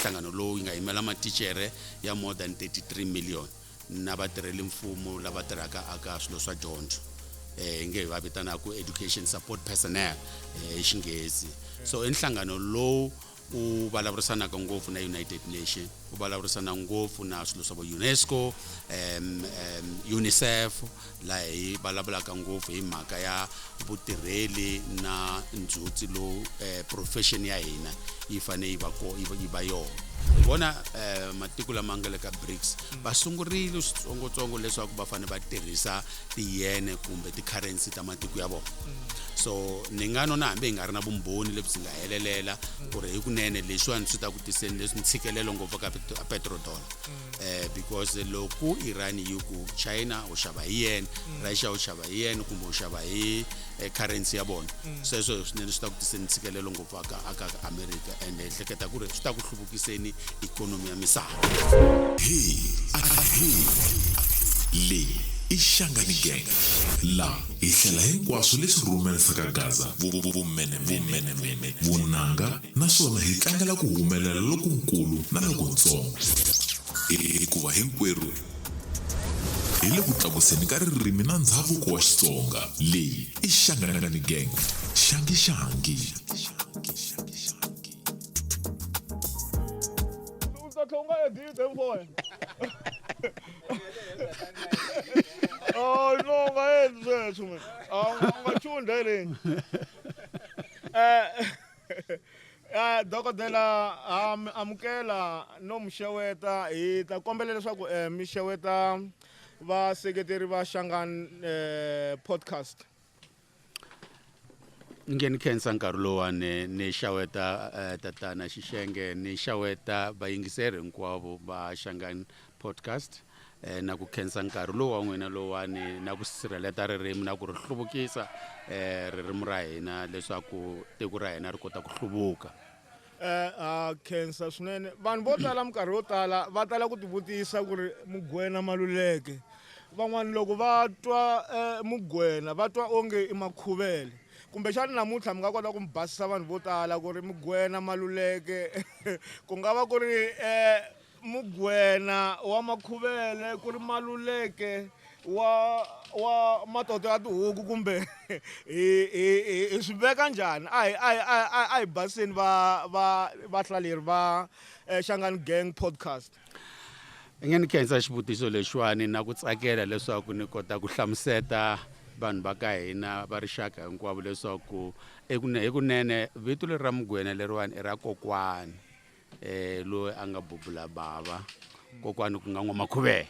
enhlangano lowu nga yimela matichere ya more than 33 million na vatirheli mfumo lava tirhaka aka swilo swa dyondzo nge va vitanaku education support personnel hi Xinghezi. So enhlangano lowu u vulavurisana ngopfu na United Nations, u vulavurisana ngopfu na swilo swa UNESCO, UNICEF, la hi vulavulaka ngopfu hi mhaka ya vutirheli na ndzhuti lowu profession ya hina yi fane yi va yona. Hi vona matiko lama nga le ka BRICS va sungurile switsongotsongo leswaku va fane va tirhisa tiyene kumbe ti-currency ta matiko ya vona. So ni nga nona hambi hi nga ri na vumbhoni lebyi nga helelela ku ri hi kunene leswiwani swi ta ku tiseni leswi ntshikelelo ngopfu ka petrodollar because loko Iran yi ku China u xava hi yen, Russia u xava hi yen kumbe u xava hi currency ya vona, sweswo swinene swi ta ku tiseni ntshikelelo ngopfu aka America and ehleketa ku ri swi ta ku hluvukiseni ikhonomi ya misava. Le Ishangani Gang la ihlela hinkwaswo leswi rhumelisaka Gaza vumene vunanga naswona hi tlangela ku humelela lokukulu na lokuntsongo hikuva hinkwerhu hi le ku tlakuseni ka ririmi na ndhavuko wa Xitsonga. Leyi i Shangani Gang, shangi Oh no, my man. Ngachunda Dokotela amukela no msheweta hi ta kombela leswaku misheweta va sekretary va Shangani podcast. Ngeni khensa nkarhi lowani ni xaweta tatana Xixenge, ni xaweta vayingiseri hinkwavo va Shangani podcast na ku khensa nkarhi lowu wa n'wina lowani na ku sirheleta ririmi na ku ri hluvukisa ririmi ra hina leswaku tiko ra hina ri kota ku hluvuka. Khensa swinene vanhu vo tala minkarhi yo tala va tala ku tivutisa ku ri Mugwena Maluleke, van'wana loko va twa Mugwena va twa onge i Makhuvele, kumbe xana namuntlha mi nga kota ku mi basisa vanhu vo tala ku ri Mugwena Maluleke ku nga va ku ri Mugwena wa Makhuvele ku ri Maluleke wa matoto ya tihuku kumbe hi swi veka njhani? A hi baseni vahlaleri va Shangani Gang podcast. Ngeni khensa xivutiso lexiwani na ku tsakela leswaku ni kota ku hlamuseta vanhu va ka hina va rixaka hinkwavo leswaku ekunene vito leri ra Mugwena leriwani i ra kokwani loyi a nga bubula bava, kokwani ku nga N'wamakhuvele.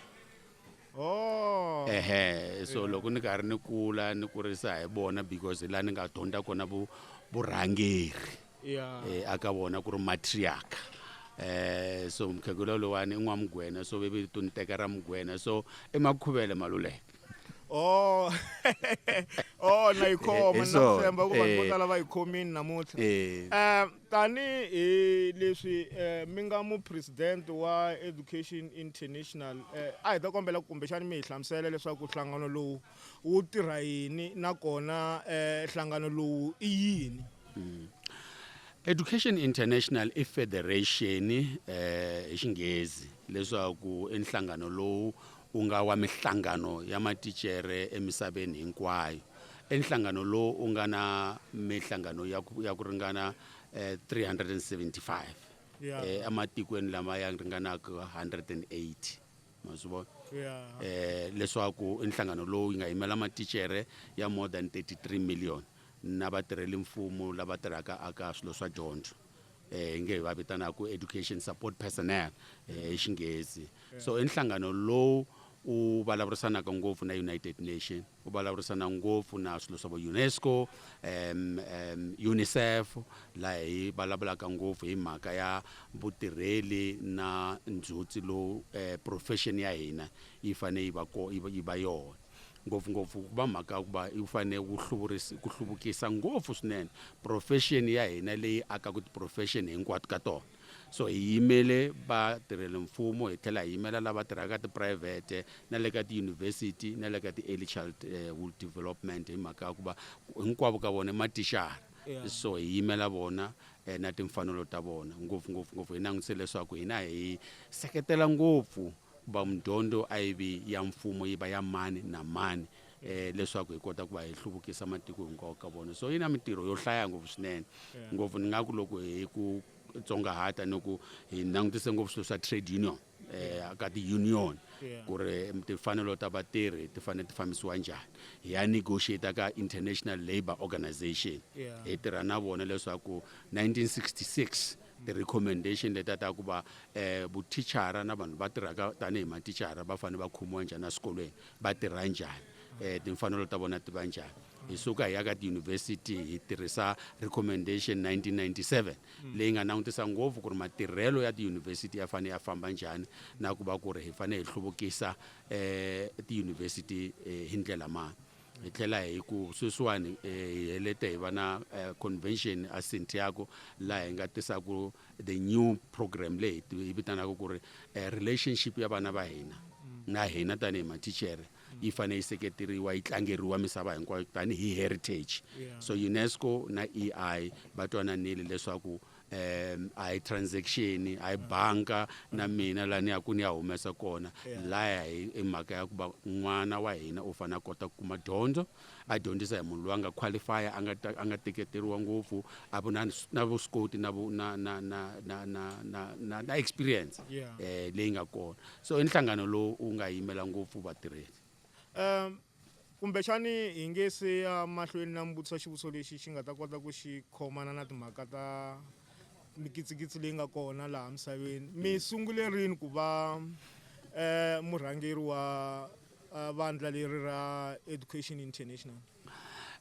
So loko ni karhi ni kula ni kurisa hi bona because la ni nga dyondza kona vurhangeri aka vona ku ri matriarch. So mkhegula lowani i N'wamugwena, so vito ni teka ra Mugwena, so i Makhuvele Maluleke. Na ikhoma na tshemba ku vanhu vo tala va ikhomini namuntlha. Tani hi leswi mi nga mu president wa Education International, a hi ta kombela kumbexani mi hi hlamusela leswaku nhlangano lowu wu tirha yini nakona nhlangano lowu i yini? Education International i federation hi Xinghezi leswaku i nhlangano lowu u nga wa mihlangano ya matichere emisaveni hinkwayo. Enhlangano lowu u nga na mihlangano ya ku ringana 375 ematikweni lama ya ringanaka 180 masivona. Leswaku inhlangano lowu nga yimela matichere ya more than 33 million na vatirheli mfumo lava tirhaka aka swilo swa dyondzo nge va vitanaku education support personnel hi Xinghezi. So inhlangano lowu u vulavurisana ngopfu na United Nations, u vulavurisana ngopfu na swilo swa UNESCO, UNICEF, la hi vulavulaka ngopfu hi mhaka ya vutirheli na ndzhuti lowu profession ya hina yi fane yi va yona. Ngopfu ku va mhaka ku va u fane ku hluvukisa ngopfu swinene profession ya hina leyi akaku ti-profession hinkwato ka tona. So hi yimele vatirheli mfumo, hi tlhela hi yimela lava tirhaka ti-private na le ka ti-university na le ka ti-early childhood development hi mhaka ku va hinkwavo ka vona matixara Yeah. so hi yimela vona na timfanelo ta vona ngopfungopfu hi langutise leswaku hina hi seketela ngopfu va mudyondo a yi vi ya mfumo yi va ya mani na mani leswaku hi kota ku va hi hluvukisa matiko hinkwawo ka vona so yi na mintirho yo hlaya ngopfu swinene ngopfu ni nga ku loko hi ku tsongahata ni ku hi langutise ngopfu swilo swa trade union ka ti-union ku ri timfanelo ta vatirhi ti fanele ti fambisiwa njhani hi ya negotiate ka international labour organization hi tirha na vona leswaku 1966 ti-recommendation leta ta ku va vutichara na vanhu va tirhaka tanihi matichara va fanele va khomiwa njhani eswikolweni va tirha njhani timfanelo ta vona ti va njhani hi suka hi ya ka tiyunivhesiti hi tirhisa recommendation 1997 leyi nga langutisa ngopfu ku ri matirhelo ya tiyunivhesiti ya fanele ya famba njhani na ku va ku ri hi fanele hi hluvukisa tiyunivhesiti hi ndlela mani hi tlhela hi ku sweswiwani hi helete hi va na convention a Santiago laha hi nga tisaku the new program leyi hi vitanaka ku ri relationship ya vana va hina na hina tanihi matichere yi fanele yi seketeriwa yi tlangeriwa misava hinkwayo tanihi heritage so UNESCO na EI va twananile leswaku a hi transaction a hi banka na mina la ni ya ku ni ya humesa kona laya hi mhaka ya ku va n'wana wa hina u fanele a kota ku kuma dyondzo a dyondzisa hi munhu loyi a nga qualify a nga teketeriwa ngopfu a va na vuswikoti na experience leyi nga kona so i nhlangano lowu u nga yimela ngopfu vatirheli kumbexani hi nge se ya mahlweni na mbutisa xivutiso lexi xi nga ta kota ku xi khomana na timhaka ta mikitsikitsi leyi nga kona laha misaveni mi sungule rini ku va murhangeri wa vandla leri ra Education International?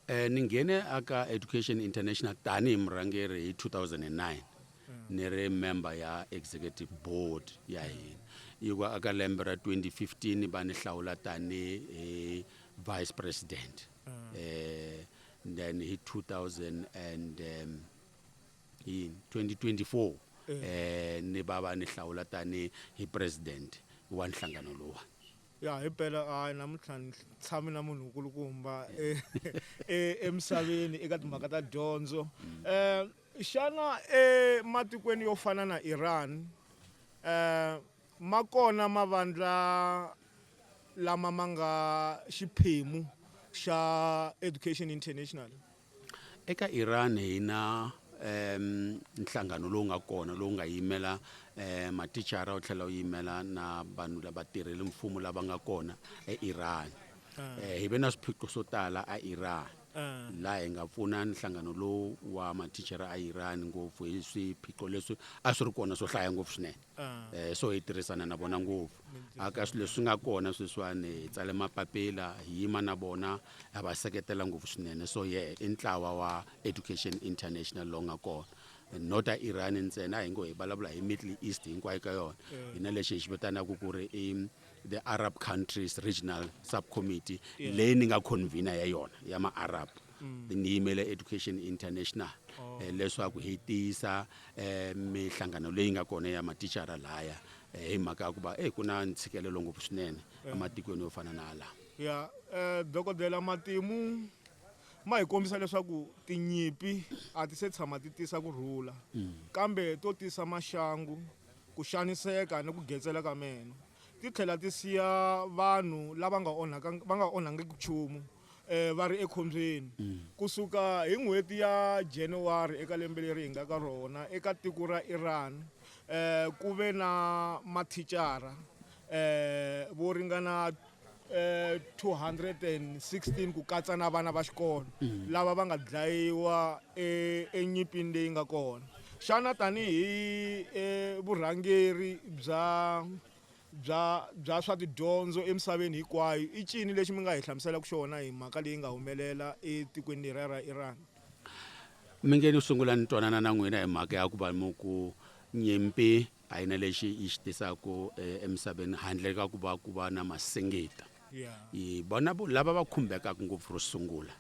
Ni nghene aka Education International tanihi murhangeri hi 2009 ni ri member ya executive board ya hina yiwa aka lembe ra 2015 va ni hlawula tanihi vice president then hi 2024 ni va ni hlawula tanihi president wa nhlangano lowa ya hi phela namuntlha ni tshame na munhu nkulukumba emisaveni eka timhaka ta dyondzo xana ematikweni yo fana na Iran ma kona mavandla lama ma nga xiphemu xa Education International? Eka Iran hi na nhlangano lowu nga kona lowu nga yimela matichara u tlhela u yimela na vanhu lava tirhela mfumo lava nga kona eIran hi ve na swiphiqo swo tala a Iran laha hi nga pfuna nhlangano lowu wa matichara a Iran ngopfu hi swiphiqo leswi a swi ri kona swo hlaya ngopfu swinene so hi tirhisana na vona ngopfu aka swilo leswi nga kona sweswiwani hi tsale mapapila hi yima na vona ha va seketela ngopfu swinene so i ntlawa wa Education International lowu nga kona not a Iran ntsena hi ngo hi vulavula hi Middle East hinkwayo ka yona hi na lexi hi xi vitanaka ku ri the Arab countries regional subcommittee leyi ni nga convener ya yona ya ma-Arab ni yimele Education International leswaku hi tiyisa mihlangano leyi nga kona ya matichara laya hi mhaka ya ku va ku na ntshikelelo ngopfu swinene ematikweni yo fana na ala ya dokodela Matimu ma hi kombisa leswaku tinyimpi a ti se tshama ti tisa kurhula kambe to tisa maxangu ku xaniseka ni ku getsela ka meno ti tlhela ti siya vanhu lava nga onhangiki nchumu va ri ekhombyeni kusuka hi n'hweti ya January eka lembe leri hi nga ka rona eka tiko ra Iran ku ve na mathicara vo ringana 216 ku katsa na vana va xikolo lava va nga dlayiwa enyimpini leyi nga kona xana tanihi vurhangeri bya swa tidyondzo emisaveni hinkwayo i cini lexi mi nga hi hlamuselaka xona hi mhaka leyi nga humelela etikweni leri ra Iran? mi nge ni sungula ni twanana na n'wina hi mhaka ya ku va ku nyimpi a yi na lexi yi xi tisaka emisaveni handle ka ku va na masengeta vona lava va khumbekaka ngopfu ro sungula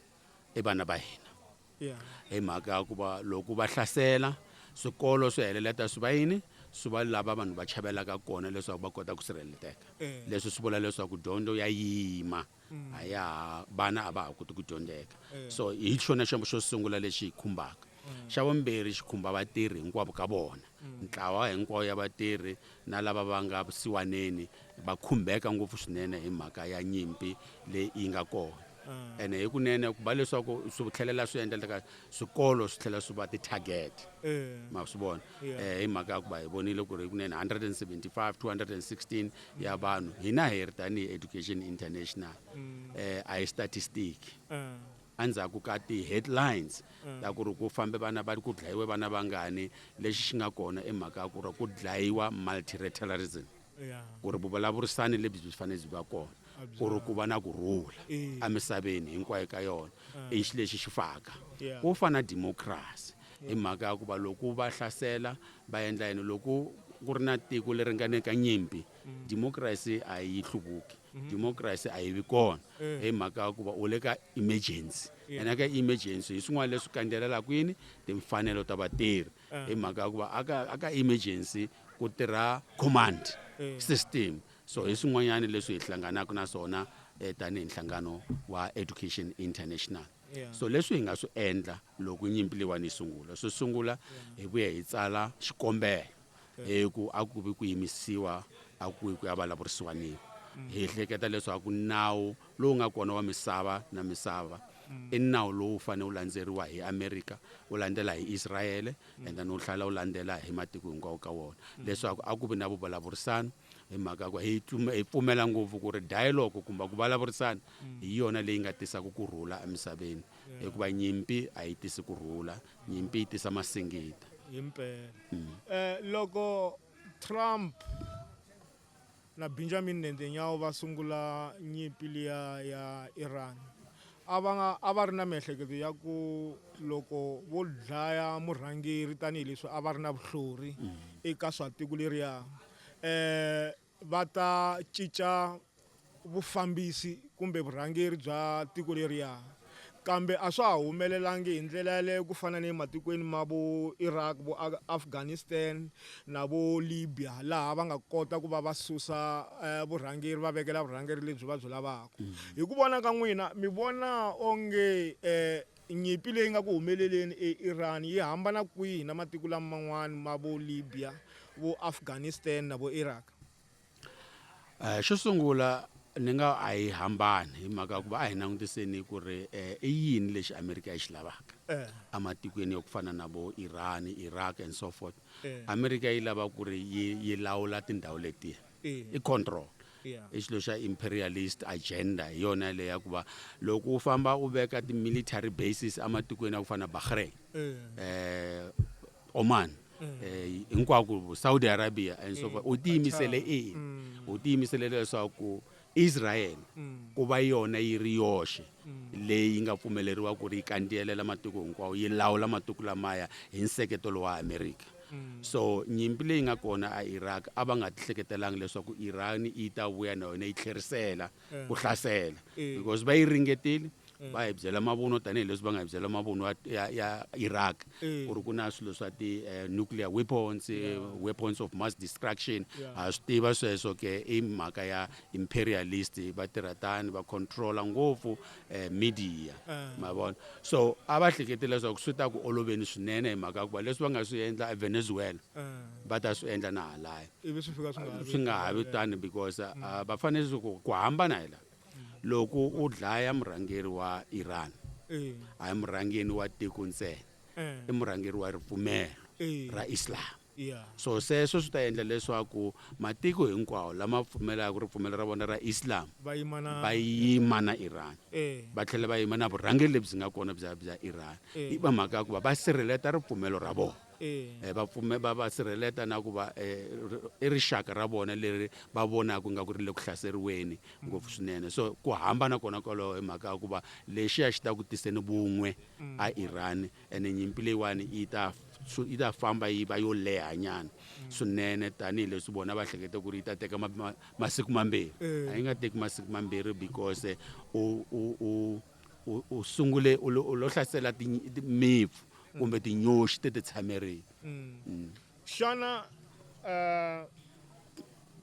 i vana va hina hi mhaka ya ku va loko va hlasela swikolo swi heleleta swi va yini swi va lava vanhu va chavelaka kona leswaku va kota ku sirheleleka leswi swi vula leswaku dyondzo ya yima a ya vana a va ha koti ku dyondzeka so hi xona xo sungula lexi hi khumbaka xa vumbirhi xi khumba vatirhi hinkwavo ka vona ntlawa hinkwawo ya vatirhi na lava va nga vusiwaneni va khumbeka ngopfu swinene hi mhaka ya nyimpi leyi yi nga kona ene hi kunene ku va leswaku swi tlhelela swi endleka swikolo swi tlhela swi va ti-target ma swi vona hi mhaka ya ku va hi vonile ku ri hi kunene 175 216 ya vanhu hina hi ri tanihi Education International a hi statistic andzhaku ka ti-headlines ta ku ri ku fambe vana va ku dlayiwe vana vangani lexi xi nga kona i mhaka ya ku ri ku dlayiwa multilateralism ku ri vuvulavurisani lebyi byi fanele byi va kona ku ri ku va na kurhula emisaveni hinkwayo ka yona i xi lexi xi faka ku fana democracy hi mhaka ya ku va loko va hlasela va endla yini loko ku ri na tiko leri nga le ka nyimpi democracy a yi hluvuki democracy a yi vi kona hi mhaka ya ku va u le ka emergency ene ka emergency hi swin'wana leswi kandzelelaka yini timfanelo ta vatirhi hi mhaka ya ku va aka emergency ku tirha command system so hi swin'wanyana leswi hi hlanganaka na swona tanihi nhlangano wa Education International so leswi hi nga swi endla loko nyimpi leyiwani yi sungula swo sungula hi vuya hi tsala xikombelo hi ku a ku vi ku yimisiwa a ku ya vulavurisiwaniwa hi hleketa leswaku nawu lowu nga kona wa misava na misava i nawu lowu fanele wu landzeriwa hi America wu landzela hi Israel and then wu tlhela wu landzela hi matiko hinkwawo ka wona leswaku a ku vi na vuvulavurisano hi mhaka ku hi pfumela ngopfu ku ri dialogue kumbe ku vulavurisana hi yona leyi nga tisaka kurhula emisaveni hikuva nyimpi a yi tisi kurhula nyimpi yi tisa masingita himpela loko Trump na Benjamin Netanyahu va sungula nyimpi liya ya Iran a va ri na miehleketo ya ku loko vo dlaya murhangeri tanihileswi a va ri na vuhlori eka swa tiko leriya va ta cinca vufambisi kumbe vurhangeri bya tiko leriya kambe a swa ha humelelangi hi ndlela yaleyo ku fana ni matikweni ma vo Iraq vo Afghanistan na vo Libya laha va nga kota ku va va susa vurhangeri va vekela vurhangeri lebyi va byi lavaka hi ku vona ka n'wina mi vona onge nyimpi leyi nga ku humeleleni eIran yi hambana kwihi na matiko laman'wana ma vo Libya vo Afghanistan na vo Iraq xo sungula ni nga a yi hambani hi mhaka ku va a hi langutiseni ku ri i yini lexi America yi xi lavaka ematikweni yo ku fana na vo Iran, Iraq and so forth America yi lava ku ri yi lawula tindhawu letiya i control i xilo xa imperialist agenda hi yona leya ku va loko u famba u veka ti-military bases ematikweni ya ku fana na Bahrain Oman hinkwako Saudi Arabia and so forth u tiyimisele u tiyimisele leswaku Israel ku va yona yi ri yoxe leyi nga pfumeleriwa ku ri yi kandziyelela matiko hinkwawo yi lawula matiko lamaya hi nseketelo wa America so nyimpi leyi nga kona a Iraq a va nga tihleketelangi leswaku Iran yi ta vuya na yona yi tlherisela ku hlasela because va yi ringetile va hi byela mavunwa tanihileswi va nga hi byela mavunwa ya Iraq ku ri ku na swilo swa ti-nuclear weapons of mass destruction ha swi tiva sweswo ke i mhaka ya imperialist va tirha tani va controla ngopfu media ma vona so a va hlekete leswaku swi ta ku oloveni swinene hi mhaka ku va leswi va nga swi endla eVenezuela va ta swi endla na halaya swi nga ha vi tani because va fanele ku hambana hi la loko u dlaya murhangeri wa Iran a hi murhangeri wa tiko ntsena i murhangeri wa ripfumelo ra Islam so sweswo swi ta endla leswaku matiko hinkwawo lama pfumelaka ripfumelo ra vona ra Islam va yima na Iran va tlhela va yima na vurhangeri lebyi nga kona bya Iran i va mhaka ku va va sirheleta ripfumelo ra vona va sirheleta na ku va i rixaka ra vona leri va vonaka nga ku ri le ku hlaseriweni ngopfu swinene so ku hambana kona kwalaho hi mhaka ku va lexiya xi ta ku tiseni vun'we a Iran ene nyimpi leyiwani yi ta famba yi va yo leha nyana swinene tanihileswi vona va hleketa ku ri yi ta teka masiku mambirhi a yi nga teki masiku mambirhi because u sungule u lo hlasela timipfu kumbe tinyoxi ti tshamerile xana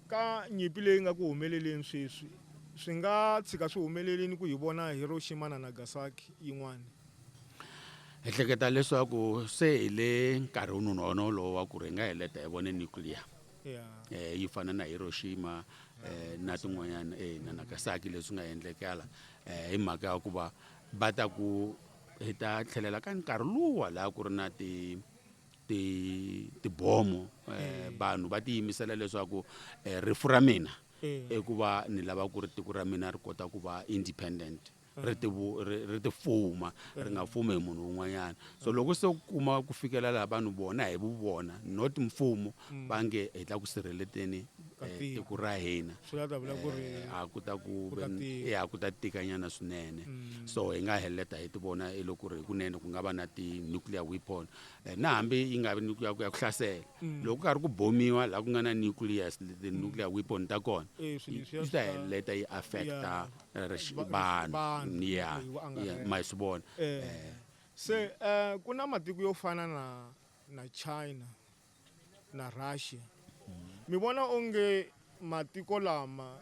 ka nyimpi leyi nga ku humeleleni sweswi swi nga tshika swi humelelini ku hi vona Hiroshima na Nagasaki yin'wana? ehleketa leswaku se hi le nkarhi wun'wana lowu wa ku ri hi nga heleta hi vone nuclear Yeah. yi fana na Hiroshima na tin'wanyana na Nagasaki leswi nga endlekala hi mhaka ya ku va va ta ku hi ta tlhelela ka nkarhi luwa laha ku ri na tibomo vanhu va tiyimisela leswaku rifu ra mina i ku va ni lava ku ri tiko ra mina ri kota ku va independent ri ti fuma ri nga fumi hi munhu wun'wanyana so loko se kuma ku fikela laha vanhu bona hi vuvona not mfumo va nge hi ta ku sirheleteni tiko ra hina a ku ta ku ta tikanyana swinene so hi nga heleta hi ti vona loko ri kunene ku nga va na ti-nuclear weapon na hambi yi nga vi nuclear ya ku hlasela loko karhi ku bomiwa laha ku nga na nuclear weapon ta kona yi ta heleta yi affecta vanhu ma swi vona se ku na matiko yo fana na China na Russia mi vona onge matiko lama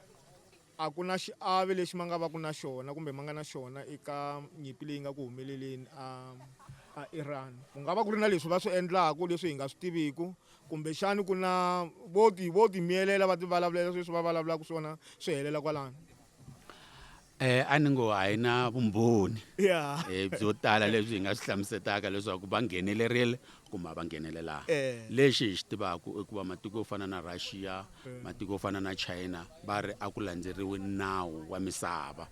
a ku na xiave lexi ma nga va ku na xona kumbe ma nga na xona eka nyimpi leyi nga ku humeleleni a Iran ku nga va ku ri na leswi va swi endlaku leswi hi nga swi tiviku kumbe xani ku na vo ti miyelela va ti vulavulela sweswi va vulavulaka swona swi helela kwalano? A ni ngo a hi na vumbhoni Yeah. byo tala leswi hi nga swi hlamusetaka leswaku va nghenelerile kumbe va nghenelelanga lexi hi xi tivaku i ku va matiko yo fana na Russia matiko yo fana na China va ri a ku landzeriwi nawu wa misava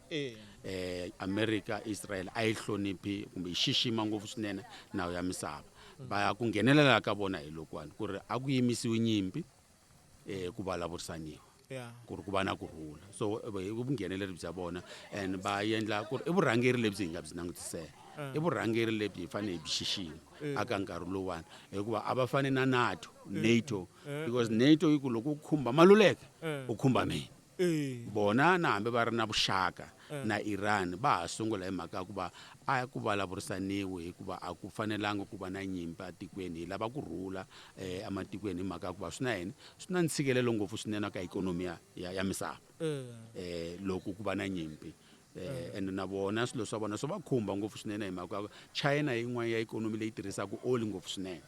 America Israel a yi hloniphi kumbe yi xixima ngopfu swinene nawu ya misava va ku nghenelela ka vona hi lokwani ku ri a ku yimisiwi nyimpi ku vulavurisaniwa ku ri ku va na kurhula so i vungheneleri bya vona and va endla ku ri i vurhangeri lebyi hi nga byi langutisela i vurhangeri lebyi hi fanele hi byi xixima aka nkarhi lowani hikuva a va fani na NATO because NATO yi ku loko u khumba Maluleke u khumba mina bona na hambi va ri na vuxaka na Iran va ha sungula hi mhaka ku va a ku vulavurisaniwi hikuva a ku fanelanga ku va na nyimpi atikweni hi lava ku rhula ematikweni hi mhaka ku va swi na yini swi na ntshikelelo ngopfu swinene ka ikhonomi ya misava loko ku va na nyimpi and na vona swilo swa vona swo va khumba ngopfu swinene hi mhaka China yin'wana ya ikhonomi leyi tirhisaka oli ngopfu swinene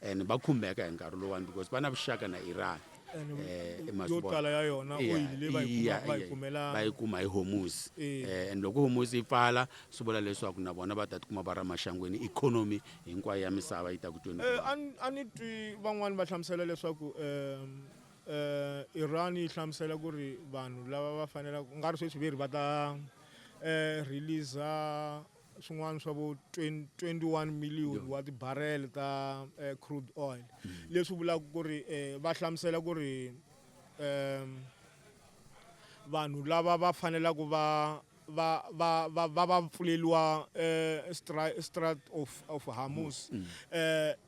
and va khumbeka hi nkarhi lowani because va na vuxaka na Iran yo tala ya yona oil leyi va yi kuma hi Hormuz and loko Hormuz yi pfala swi vula leswaku na vona va ta tikuma va ra maxangweni ikhonomi hinkwayo ya misava yi ta ku tweni a ni twi van'wani va hlamusela leswaku Iran yi hlamusela ku ri vanhu lava va fanela ku nga ri sweswi veri va ta release swin'wana swa vo 21 million wa tibarrel ta crude oil leswi vulaka ku ri va hlamusela ku ri vanhu lava va fanela ku va pfuleliwa Strait of Hormuz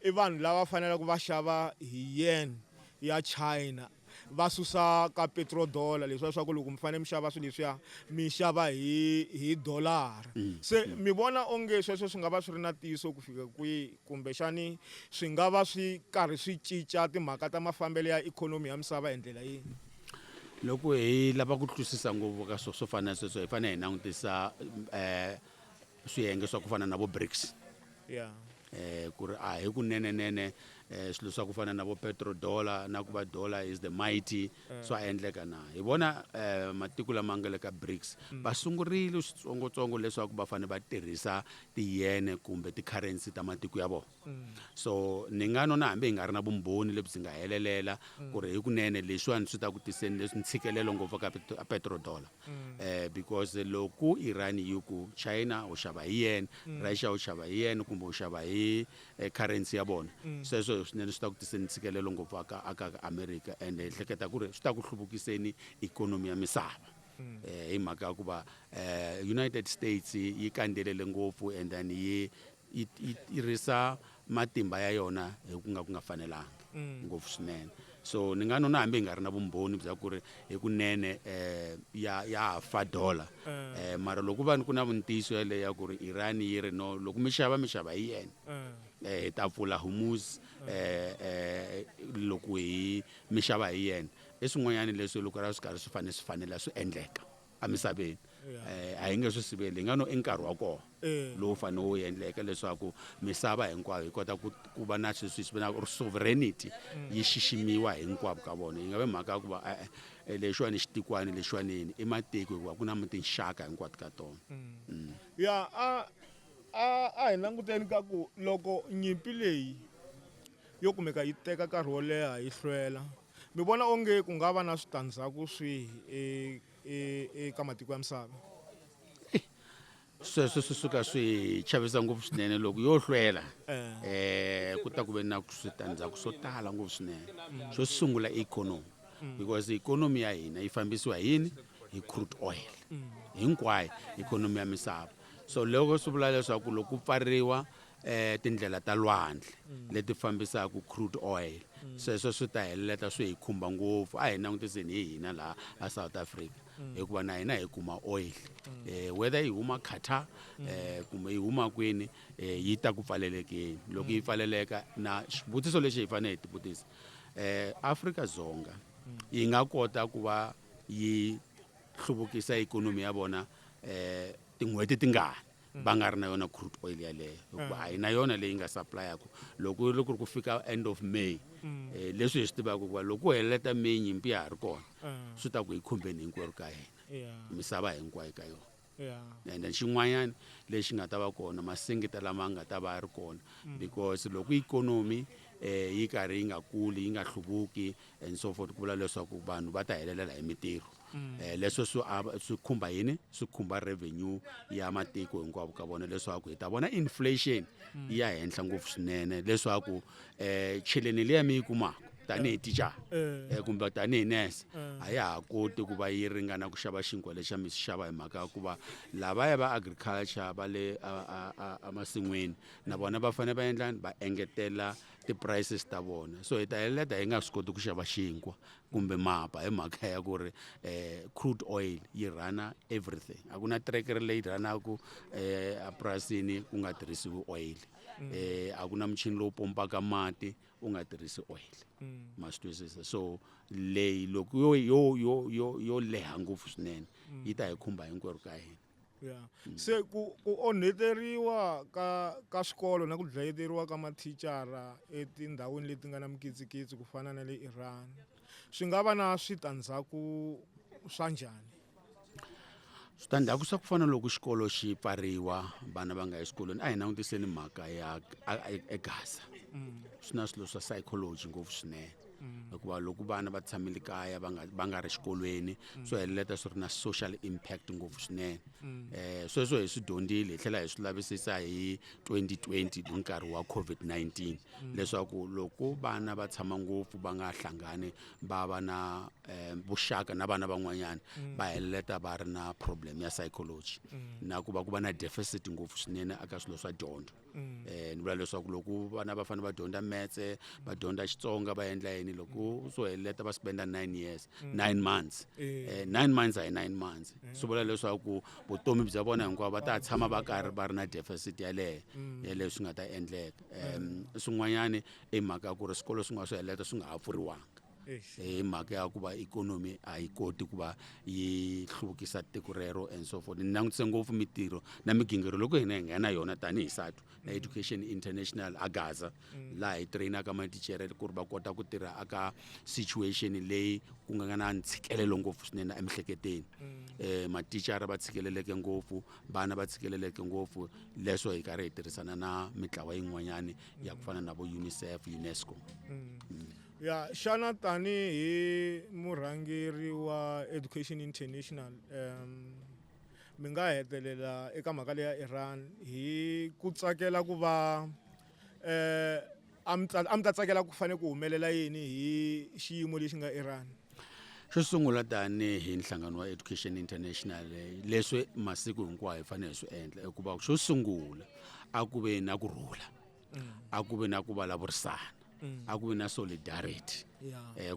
i vanhu lava fanela ku va xava hi yen ya China va susa ka petrodollar leswiya swa ku loko mi fanele mi xava swilo leswiya mi xava hi dollar se mi vona onge sweswo swi nga va swi ri na ntiyiso ku fika kwihi kumbexani swi nga va swi karhi swi cinca timhaka ta mafambelo ya ikhonomi ya misava hi ndlela yini? loko hi lava ku twisisa ngopfu ka swo fana na sweswo hi fanele hi langutisa swiyenge swa ku fana na vo BRICS ku ri a hi kunenenene swilo swa ku fana na vo petrodollar na ku va dollar is the mighty swa endleka na hi vona matiko lama nga le ka BRICS va sungurile switsongotsongo leswaku va fanele va tirhisa tiyene kumbe ti-currency ta matiko ya vona so ni nga no na hambi hi nga ri na vumbhoni lebyi nga helelela ku ri hi kunene leswiwani swi ta ku tiseni leswi ntshikelelo ngopfu ka petrodollar because loko Iran yi ku China u xava hi yen Russia u xava hi yen kumbe u xava hi currency ya vona sweswo swinene swi ta ku tiseni ntshikelelo ngopfu aka America and hleketa ku ri swi ta ku hluvukiseni ikhonomi ya misava hi mhaka ku va United States yi kandelele ngopfu and then yi tirhisa matimba ya yona hi ku nga fanelanga ngopfu swinene so ni nga no na hambi hi nga ri na vumbhoni bya ku ri hi kunene ya fa dollar mara loko va ni ku na vuntiyiso yale ya ku ri Iran yi ri no loko mi xava hi yen hi ta pfula Hormuz loko mi xava hi yen i swin'wanyana leswi loko ra swi karhi swi fanela swi endleka amisabeni a hi nge swi siveli hi nga no i nkarhi wa kona lowu fanele wu endleka leswaku misava hinkwayo hi kota ku va na sweswi swi vona sovereignty yi xiximiwa hinkwavo ka vona yi nga ve mhaka ya ku va lexiwani xitikwana lexiwanini i matiko hikuva ku na tinxaka hinkwato ka tona. ya a hi languteni ka ku loko nyimpi leyi yo kumeka yi teka nkarhi wo leha yi hlwela mi vona onge ku nga va na switandzhaku swihi eka matiko ya misava? Sweswo swi suka swi chavisa ngopfu swinene loko yo hlwela ku ta ku ve na switandzhaku swo tala ngopfu swinene. Xo sungula economy because economy ya hina yi fambisiwa hi yini hi crude oil hinkwayo economy ya misava. So loko swi vula leswaku loko ku pfariwa tindlela ta lwandle leti fambisaka crude oil sweswo swi ta heleta swi hi khumba ngopfu a hi langutiseni hi hina laha a South Africa hikuva na hina hi kuma oil whether yi huma Qatar kumbe yi huma kwini yi ta ku pfalelekeni. Loko yi pfaleleka na xivutiso lexi hi fanele hi ti vutisa Afrika-Dzonga yi nga kota ku va yi hluvukisa ikonomi ya vona tin'hweti tingani va nga ri na yona crude oil yaleyo hikuva a hi na yona leyi nga supplyaka loko ri ku fika end of May leswi hi swi tivaka ku va loko heleta May nyimpi ya ha ri kona swi ta ku hi khumbeni hinkwerhu ka hina misava hinkwayo ka yona. And xin'wanyana lexi nga ta va kona masingita lama nga ta va ri kona because loko ikonomi yi karhi yi nga kuli yi nga hluvuki and so forth ku vula leswaku vanhu va ta helelela hi mitirho. Leswo swi khumba yini swi khumba revenue ya matiko hinkwavo ka vona leswaku hi ta vona inflation ya henhla ngopfu swinene leswaku cheleni liya mi yi kumaka tanihi tichara kumbe tanihi nurse a ya ha koti ku va yi ringana ku xava xinkwa lexa mi xava hi mhaka ya ku va lavaya va agriculture va le emasin'wini na vona va fanele va endlani va engetela ti-prices ta vona. So hi ta heleta hi nga swi koti ku xava xinkwa kumbe mapa hi mhaka ya ku ri crude oil yi rhana everything. A ku na terekere leyi rhanaku epurasini ku nga tirhisiwi oil a ku na muchini lowu pompaka mati u nga tirhisi oil ma swi twisisa. So leyi loko yo leha ngopfu swinene yi ta hi khumba hinkwerhu ka hina. Se ku onheteriwa ka swikolo na ku dlayeteriwa ka mathicara etindhawini leti nga na mikitsikitsi ku fana na le Iran swi nga va na switandzhaku swa njhani? Switandzhaku swa ku fana loko xikolo xi pfariwa vana va nga eswikolweni a hi langutiseni mhaka ya eGaza swi na swilo swa psychology ngopfu swinene hikuva loko vana va tshamile kaya va nga ri xikolweni swo heleta swi ri na social impact ngopfu swinene. Sweswo hi swi dyondzile hi tlhela hi swi lavisisa hi 2020 hi nkarhi wa COVID-19 leswaku loko vana va tshama ngopfu va nga hlangani va va na vuxaka na vana van'wanyana va heleta va ri na problem ya psychology na ku va na deficit ngopfu swinene aka swilo swa dyondzo. Ni vula leswaku loko vana va fanele va dyondza maths va dyondza Xitsonga va endla yini loko swo heleta va spenda 9 months 9 months a hi 9 months swi vula leswaku vutomi bya vona hinkwavo va ta tshama va karhi va ri na deficit yaleyo swi nga ta endleka. Swin'wanyana i mhaka ya ku ri swikolo swin'wana swi heleta swi nga ha pfuriwanga hi mhaka ya ku va ikonomi a yi koti ku va yi hluvukisa tiko rero and so forth. Ni langutise ngopfu mitirho na migingiriko loko hina hi nghena yona tanihi SADU na Education International a Gaza laha hi trainaka matichere ku ri va kota ku tirha aka situation leyi ku nga na ntshikelelo ngopfu swinene emiehleketweni. Matichere va tshikeleleke ngopfu vana va tshikeleleke ngopfu leswo hi karhi hi tirhisana na mitlawa yin'wanyana ya ku fana na vo UNICEF UNESCO. Xana tanihi murhangeri wa Education International mi nga hetelela eka mhaka leyi ya Iran hi ku tsakela ku va a mi ta tsakela ku fanele ku humelela yini hi xiyimo lexi nga Iran? Xo sungula tanihi nhlangano wa Education International leswi masiku hinkwayo hi fanele hi swi endla hikuva xo sungula a ku ve na kurhula a ku ve na ku vulavurisana a ku ve na solidarity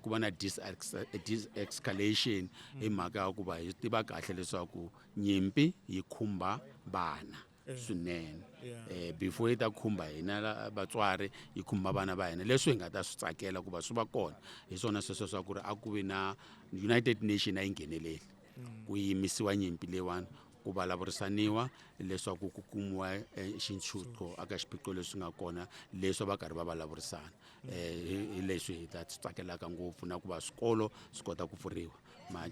ku va na de-escalation hi mhaka ya ku va hi tiva kahle leswaku nyimpi yi khumba vana swinene before yi ta khumba hina vatswari yi khumba vana va hina leswi hi nga ta swi tsakela ku va swi va kona hi swona sweswo swa ku ri a ku ve na United Nations a yi ngheneleli ku yimisiwa nyimpi leyiwani ku vulavurisaniwa leswaku ku kumiwa xitshunxo aka xiphiqo leswi nga kona leswi va karhi va vulavurisana hi leswi hi ta tsakelaka ngopfu na ku va swikolo swi kota ku pfuriwa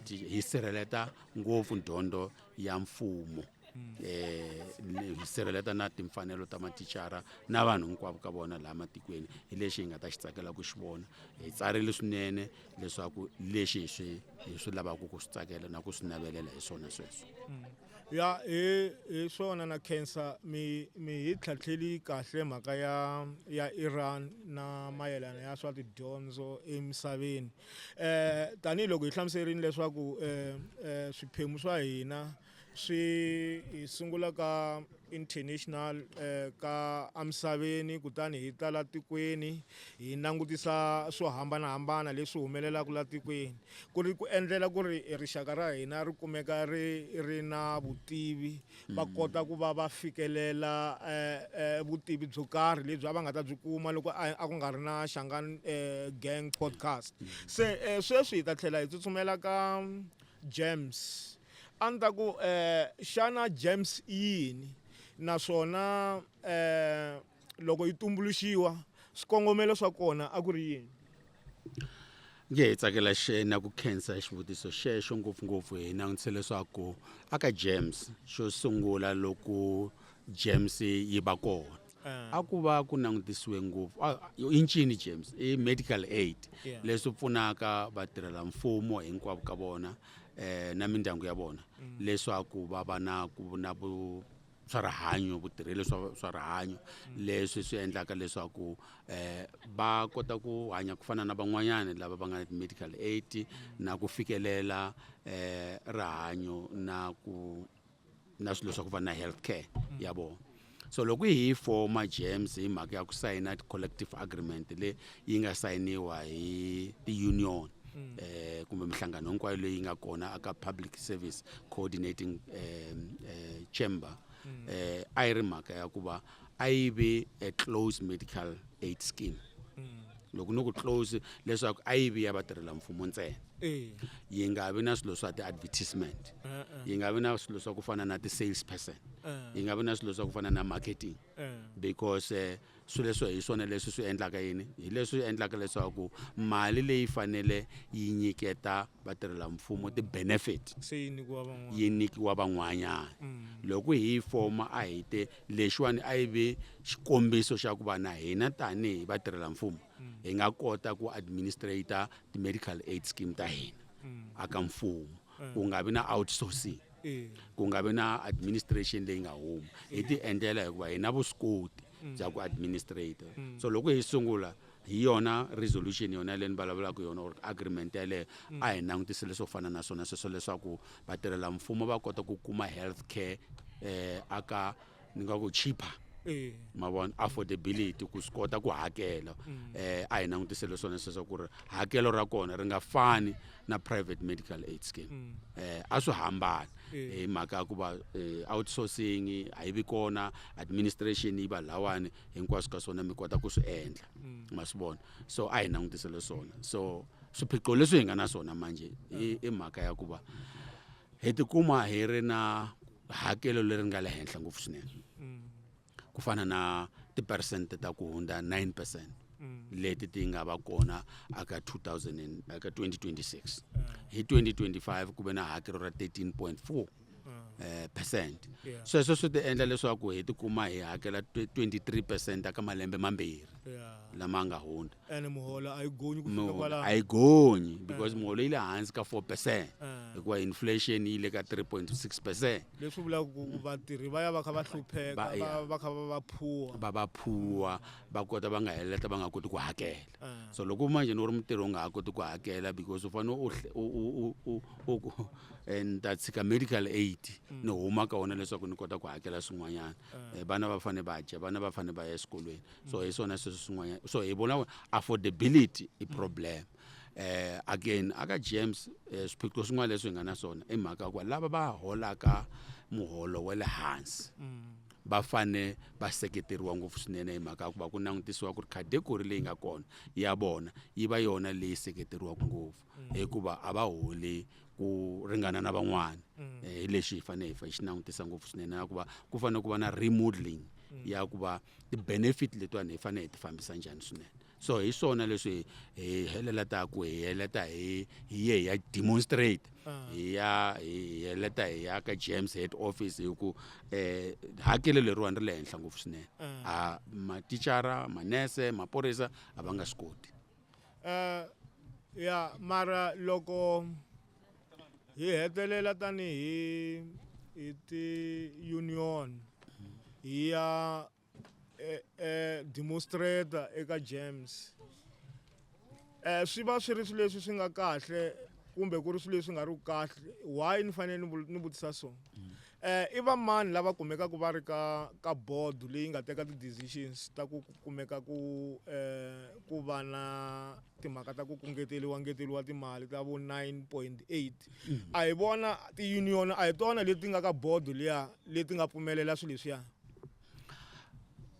hi sirheleta ngopfu dyondzo ya mfumo hi sirheleta na timfanelo ta matichara na vanhu hinkwavo ka vona laha matikweni hi lexi hi nga ta xi tsakela ku xi vona hi tsarile swinene leswaku lexi hi swi lavaka ku swi tsakela na ku swi navelela hi swona sweswo ya hi swona na cancer mi hi tlhatlheli kahle mhaka ya Iran na mayelana ya swa tidyondzo emisaveni tanihiloko hi hlamuserile leswaku swiphemu swa hina hi sungula ka international ka amisaveni kutani hi ta la tikweni hi langutisa swo hambanahambana leswi humelelaka la tikweni ku ri ku endlela ku ri rixaka ra hina ri kumeka ri na vutivi va kota ku va fikelela vutivi byo karhi lebyi va nga ta byi kuma loko a ku nga ri na Shangani Gang podcast se sweswi hi ta tlhela hi tsutsumela ka James a ni ta ku xana James yini naswona loko yi tumbuluxiwa swikongomelo swa kona a ku ri yini nge hi tsakela na ku khensa xivutiso xexo ngopfungopfu hi langutise leswaku aka James xo sungula loko James yi va kona a ku va ku langutisiwe ngopfu i ncini James i medical aid leswi pfunaka vatirhela mfumo hinkwavo ka vona na mindyangu ya vona leswaku va va na swa rihanyo vutirheli swa rihanyo leswi swi endlaka leswaku va kota ku hanya ku fana na van'wanyana lava va nga na medical aid na ku fikelela rihanyo na swilo swa ku va na health care ya vona so loko hi forma James hi mhaka ya ku sayina collective agreement leyi yi nga sayiniwa hi ti-union kumbe mihlangano hinkwayo leyi nga kona aka public service coordinating chamber a yi ri mhaka ya ku va a yi ve a close medical aid scheme loko ni ku close leswaku a yi vi ya vatirhela mfumo ntsena yi nga vi na swilo swa ti-advertisement yi nga vi na swilo swa ku fana na ti-sales person yi nga vi na swilo swa ku fana na marketing because swilo leswo hi swona leswi swi endlaka yini hi leswi endlaka leswaku mali leyi fanele yi nyiketa vatirhela mfumo ti-benefit yi nikiwa van'wanyana loko hi forma a hi te lexiwani a yi ve xikombiso xa ku va na hina tanihi vatirhela mfumo hi nga kota ku administrata ti-medical aid scheme ta hina aka mfumo ku nga vi na outsourcing ku nga vi na administration leyi nga huma hi ti endlela hikuva hi na vuswikoti bya ku administrator so loko hi sungula hi yona resolution yona leyi ni vulavulaka yona or agreement yaleyo a hi langutise leswo fana na swona sweswo leswaku vatirhela mfumo va kota ku kuma health care aka ni nga ku cheaper mavona affordability ku swi kota ku hakela a hi langutise leswona sweswo ku ri hakelo ra kona ri nga fani na private medical aid scheme a swi hambana hi mhaka ku va outsourcing a yi vi kona administration yi va lawani hinkwaswo ka swona mi kota ku swi endla ma swi vona so a hi langutise leswona so swiphiqo leswi hi nga na swona manje i mhaka ya ku va hi tikuma hi ri na hakelo leri nga le henhla ngopfu swinene ku fana na ti-percent ta ku hundza 9% leti ti nga va kona aka 2026 hi 2025 ku ve na hakelo ra 13.4% sweswo swi ti endla leswaku hi tikuma hi hakela 23% aka malembe mambirhi lama nga hundza ene muholo a yi gonyi ku fika kwala a yi gonyi because muholo yi le hansi ka 4% hikuva inflation yi le ka 3.6%. leswi vulaka ku vatirhi va ya va kha va hlupheka va kha va phuwa va kota va nga heleta va nga koti ku hakela so loko manje ni ri mutirhi u nga ha koti ku hakela because u fanele and that's ka medical aid ni huma ka wona leswaku ni kota ku hakela swin'wanyana vana va fane va dya vana va fane va ya eswikolweni so hi swona sweswo swin'wanyana so hi vona affordability i problem again aka James swiphiqo swin'wana leswi hi nga na swona i mhaka ku lava va holaka muholo wa le hansi va fane va seketeriwa ngopfu swinene hi mhaka ku va ku langutisiwa ku ri category leyi nga kona ya vona yi va yona leyi seketeriwaka ngopfu hikuva a va holi ku ringana na van'wana hi lexi hi fanele hi xi langutisa ngopfu swinene na ku va ku fanele ku va na remodeling ya ku va ti-benefit letiwani hi fanele hi ti fambisa njhani swinene so hi swona leswi hi heleleta ku hi heleta hi ye hi ya demonstrate hi heleta hi ya ka James head office hi ku hakelo leriwani ri le henhla ngopfu swinene a matichara manese maphorisa a va nga swi koti ya mara loko hi hetelela tanihi ti-union hi ya demonstrator eka James swi va swi ri swilo leswi swi nga kahle kumbe ku ri swilo leswi nga ri kahle why ni fanele ni vutisa so i va mani lava kumekaka va ri ka board leyi nga teka ti-decisions ta ku kumeka ku va na timhaka ta ku ngeteliwa timali ta vo 9.8 a hi vona ti-union a hi tona leti nga ka board liya leti nga pfumelela swilo leswiya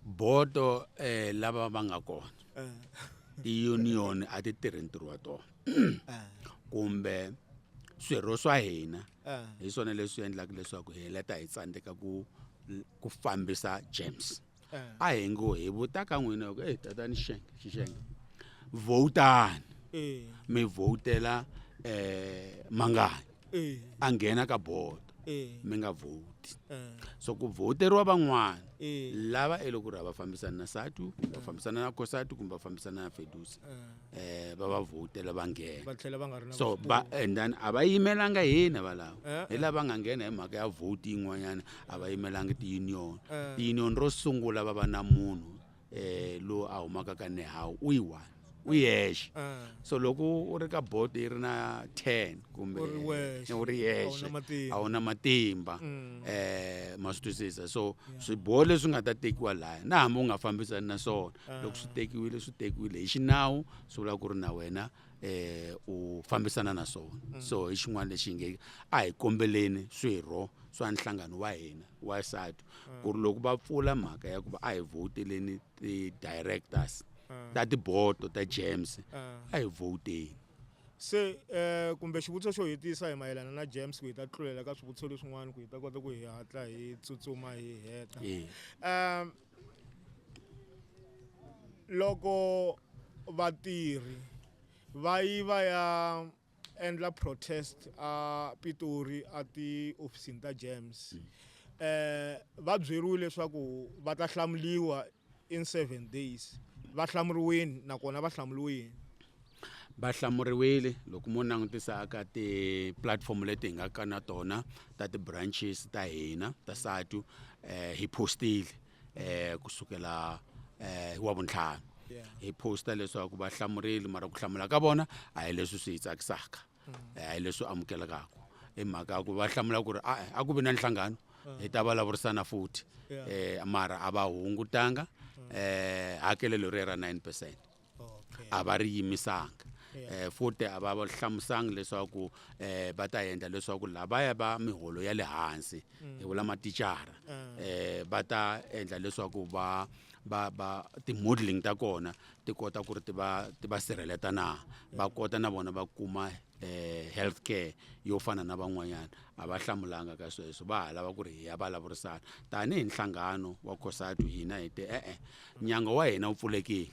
bodo lava va nga kona ti-union a ti tirhi ntirho wa tona kumbe swirho swa hina hi swona leswi endlaka leswaku hi heleta hi tsandzeka ku fambisa James a hi ngo hi vutaka n'wina ku tatani xixenge votani mi votela Mangani a nghena ka board mi nga voti so ku voteriwa van'wana lava loko ri va fambisana na SADU va fambisana na COSATU kumbe va fambisana na FEDUSA va va votela va nghena so and then a va yimelanga hina valava hi lava nga nghena hi mhaka ya vote yin'wanyana a va yimelanga ti-union ro sungula va va na munhu lowu a humaka ka Nehawu u yi-1 u yexe so loko u ri ka board yi ri na 10 kumbe u ri yexe a wu na matimba ma swi twisisa so swiboho leswi nga ta tekiwa laya na hambi u nga fambisani na swona loko swi tekiwile hi xinawu swi vula ku ri na wena u fambisana na swona so hi xin'wana lexi nge a hi kombeleni swirho swa nhlangano wa hina wa SADU ku ri loko va pfula mhaka ya ku va a hi voteleni ti-directors ta tibodo ta James a hi voteni se kumbe xivutiso xo hetisa hi mayelana na James ku hi ta tlulela ka swivutiso leswin'wana ku hi ta kota ku hi hatla hi tsutsuma hi heta loko vatirhi va yi va ya endla protest a Pitori a ti-ofisini ta James va byeriwile leswaku va ta hlamuriwa in 7 days va hlamuriwile nakona va hlamuriwile va hlamuriwile loko mo langutisa aka ti-platform leti hi nga ka na tona ta ti-branches ta hina ta SADU hi postile kusukela hi Wavuntlhanu hi posta leswaku va hlamurile mara ku hlamula ka vona a hi leswi swi hi tsakisaka a hi leswi amukelekaka hi mhaka ku va hlamula ku ri a ku vi na nhlangano hi ta vulavurisana futhi mara a va hungutanga hakelelo ri ra 9% a va ri yimisanga futhi a va hlamusanga leswaku va ta endla leswaku lavaya va miholo ya le hansi hi vula matichara va ta endla leswaku va ti-modeling ta kona ti kota ku ri ti va sirheleta na va kota na vona va kuma healthcare yo fana na van'wanyana a va hlamulanga ka sweswo va ha lava ku ri hi ya vulavurisana tanihi nhlangano wa COSATU hina hi te nyango wa hina wu pfulekile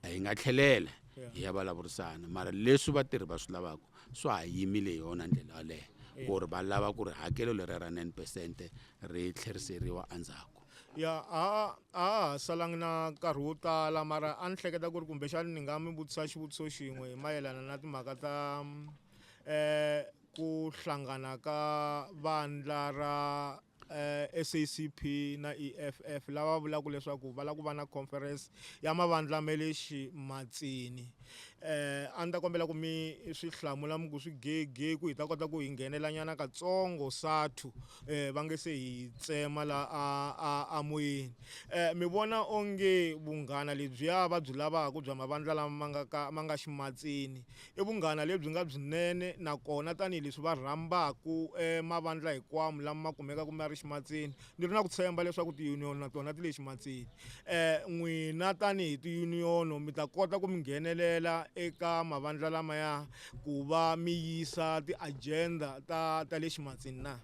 hi nga tlhelela hi ya vulavurisana mara leswi vatirhi va swi lavaka swa ha yimile hi yona ndlela yaleyo ku ri va lava ku ri hakelo leri ra 9% ri tlheriseriwa endzhaku ya ha salanga na nkarhi wo tala mara a ni hleketa ku ri kumbexani ni nga mi vutisa xivutiso xin'we hi mayelana na timhaka ta ku hlangana ka vandla ra SACP na EFF lava vulaka leswaku va lava ku va na conference ya mavandla ma le ximatsini a ni ta kombela ku mi swi hlamula mi ku swi gege ku hi ta kota ku hi nghenela nyana katsongo SADU va nge se hi tsema la a moyeni mi vona onge vunghana lebyiya va byi lavaka bya mavandla lama ma nga ximatsini i vunghana lebyi nga byinene nakona tanihileswi va rhambaku mavandla hinkwawo lama ma kumeka ku ma ri ximatsini ni ri na ku tshemba leswaku ti-union na tona ti le ximatsini n'wina tanihi ti-union mi ta kota ku mi nghenelela eka mavandla lamaya ku va mi yisa ti-agenda ta le ximatsini na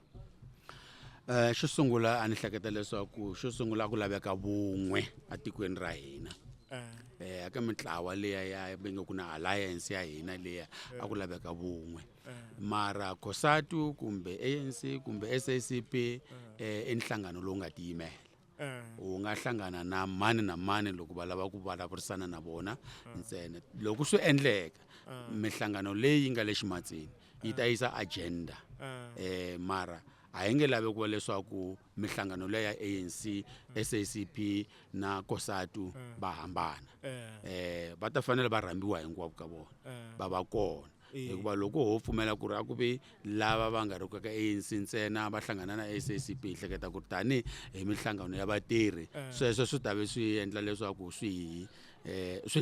xo sungula a ni hleketa leswaku xo sungula ku laveka vun'we atikweni ra hina aka mitlawa leya ya benga ku na alliance ya hina leya a ku laveka vun'we mara COSATU kumbe ANC kumbe SACP i nhlangano lowu nga tiyimela u nga hlangana na mani loko va lava ku vulavurisana na vona ntsena loko swi endleka mihlangano leyi nga le ximatsini yi ta yisa agenda mara a yi nge lavi ku va leswaku mihlangano leya ANC SACP na COSATU va hambana va ta fanele va rhambiwa hinkwavo ka vona va va kona hikuva loko ho pfumela ku ri a ku vi lava va nga ri ka ANC ntsena va hlangana na SACP hi hleketa ku ri tani hi mihlangano ya vatirhi sweswo swi ta ve swi endla leswaku swi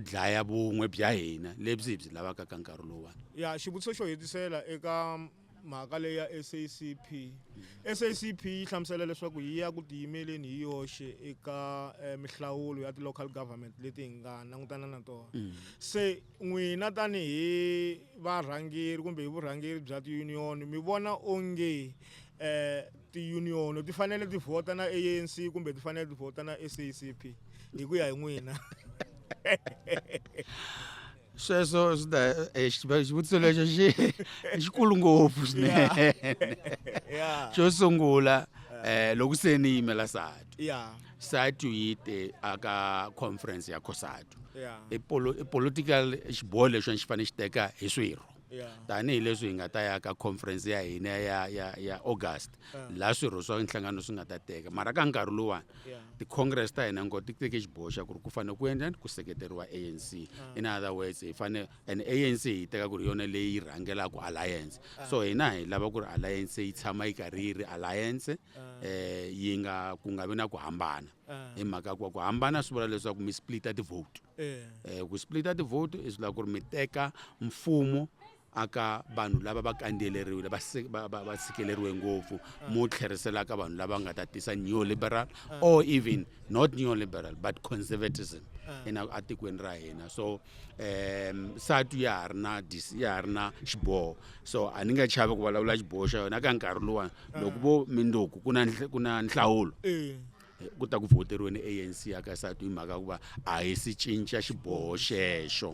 dlaya vun'we bya hina lebyi hi byi lavaka ka nkarhi lowuwani ya xivutiso xo hetisela eka mhaka leyi ya SACP yi hlamusela leswaku yi ya ku tiyimeleni hi yoxe eka mihlawulo ya ti-local government leti hi nga langutana na tona se n'wina tanihi varhangeri kumbe hi vurhangeri bya ti-union mi vona onge ti-union ti fanele ti vhota na ANC kumbe ti fanele ti vhota na SACP hi ku ya hi n'wina sweswo xivutiso lexo xikulu ngopfu swinene xo sungula loko se ni yimela SATU yi te aka conference ya COSATU i political xiboho lexi xi fanele xi teka hi swirho tanihileswi hi nga ta ya ka conference ya hina ya August laha swirho swa nhlangano swi nga ta teka mara ka nkarhi lowuwani ti-congress ta hina ti teke xiboho xa ku ri ku fanele ku endla ku seketeriwa ANC in other words hi fanele and ANC hi teka ku ri yona leyi rhangelaka alliance so hina hi lava ku ri alliance yi tshama yi karhi yi ri alliance yi nga ku nga vi na ku hambana hi mhaka ku hambana swi vula leswaku mi splita ti-vote ku splita ti-vote i swi lava ku ri mi teka mfumo aka vanhu lava va kandeleriwile va sikeleriwe ngopfu mo tlherisela ka vanhu lava nga ta tisa neoliberal or even not neoliberal but conservatism atikweni ra hina so SATU ya ha ri na xiboho so a ni nga chavi ku vulavula xiboho xa yona ka nkarhi lowani loko vo mindzuku ku na nhlawulo ku ta ku voteriweni ANC aka SATU hi mhaka ku va a hi si cinca xiboho xexo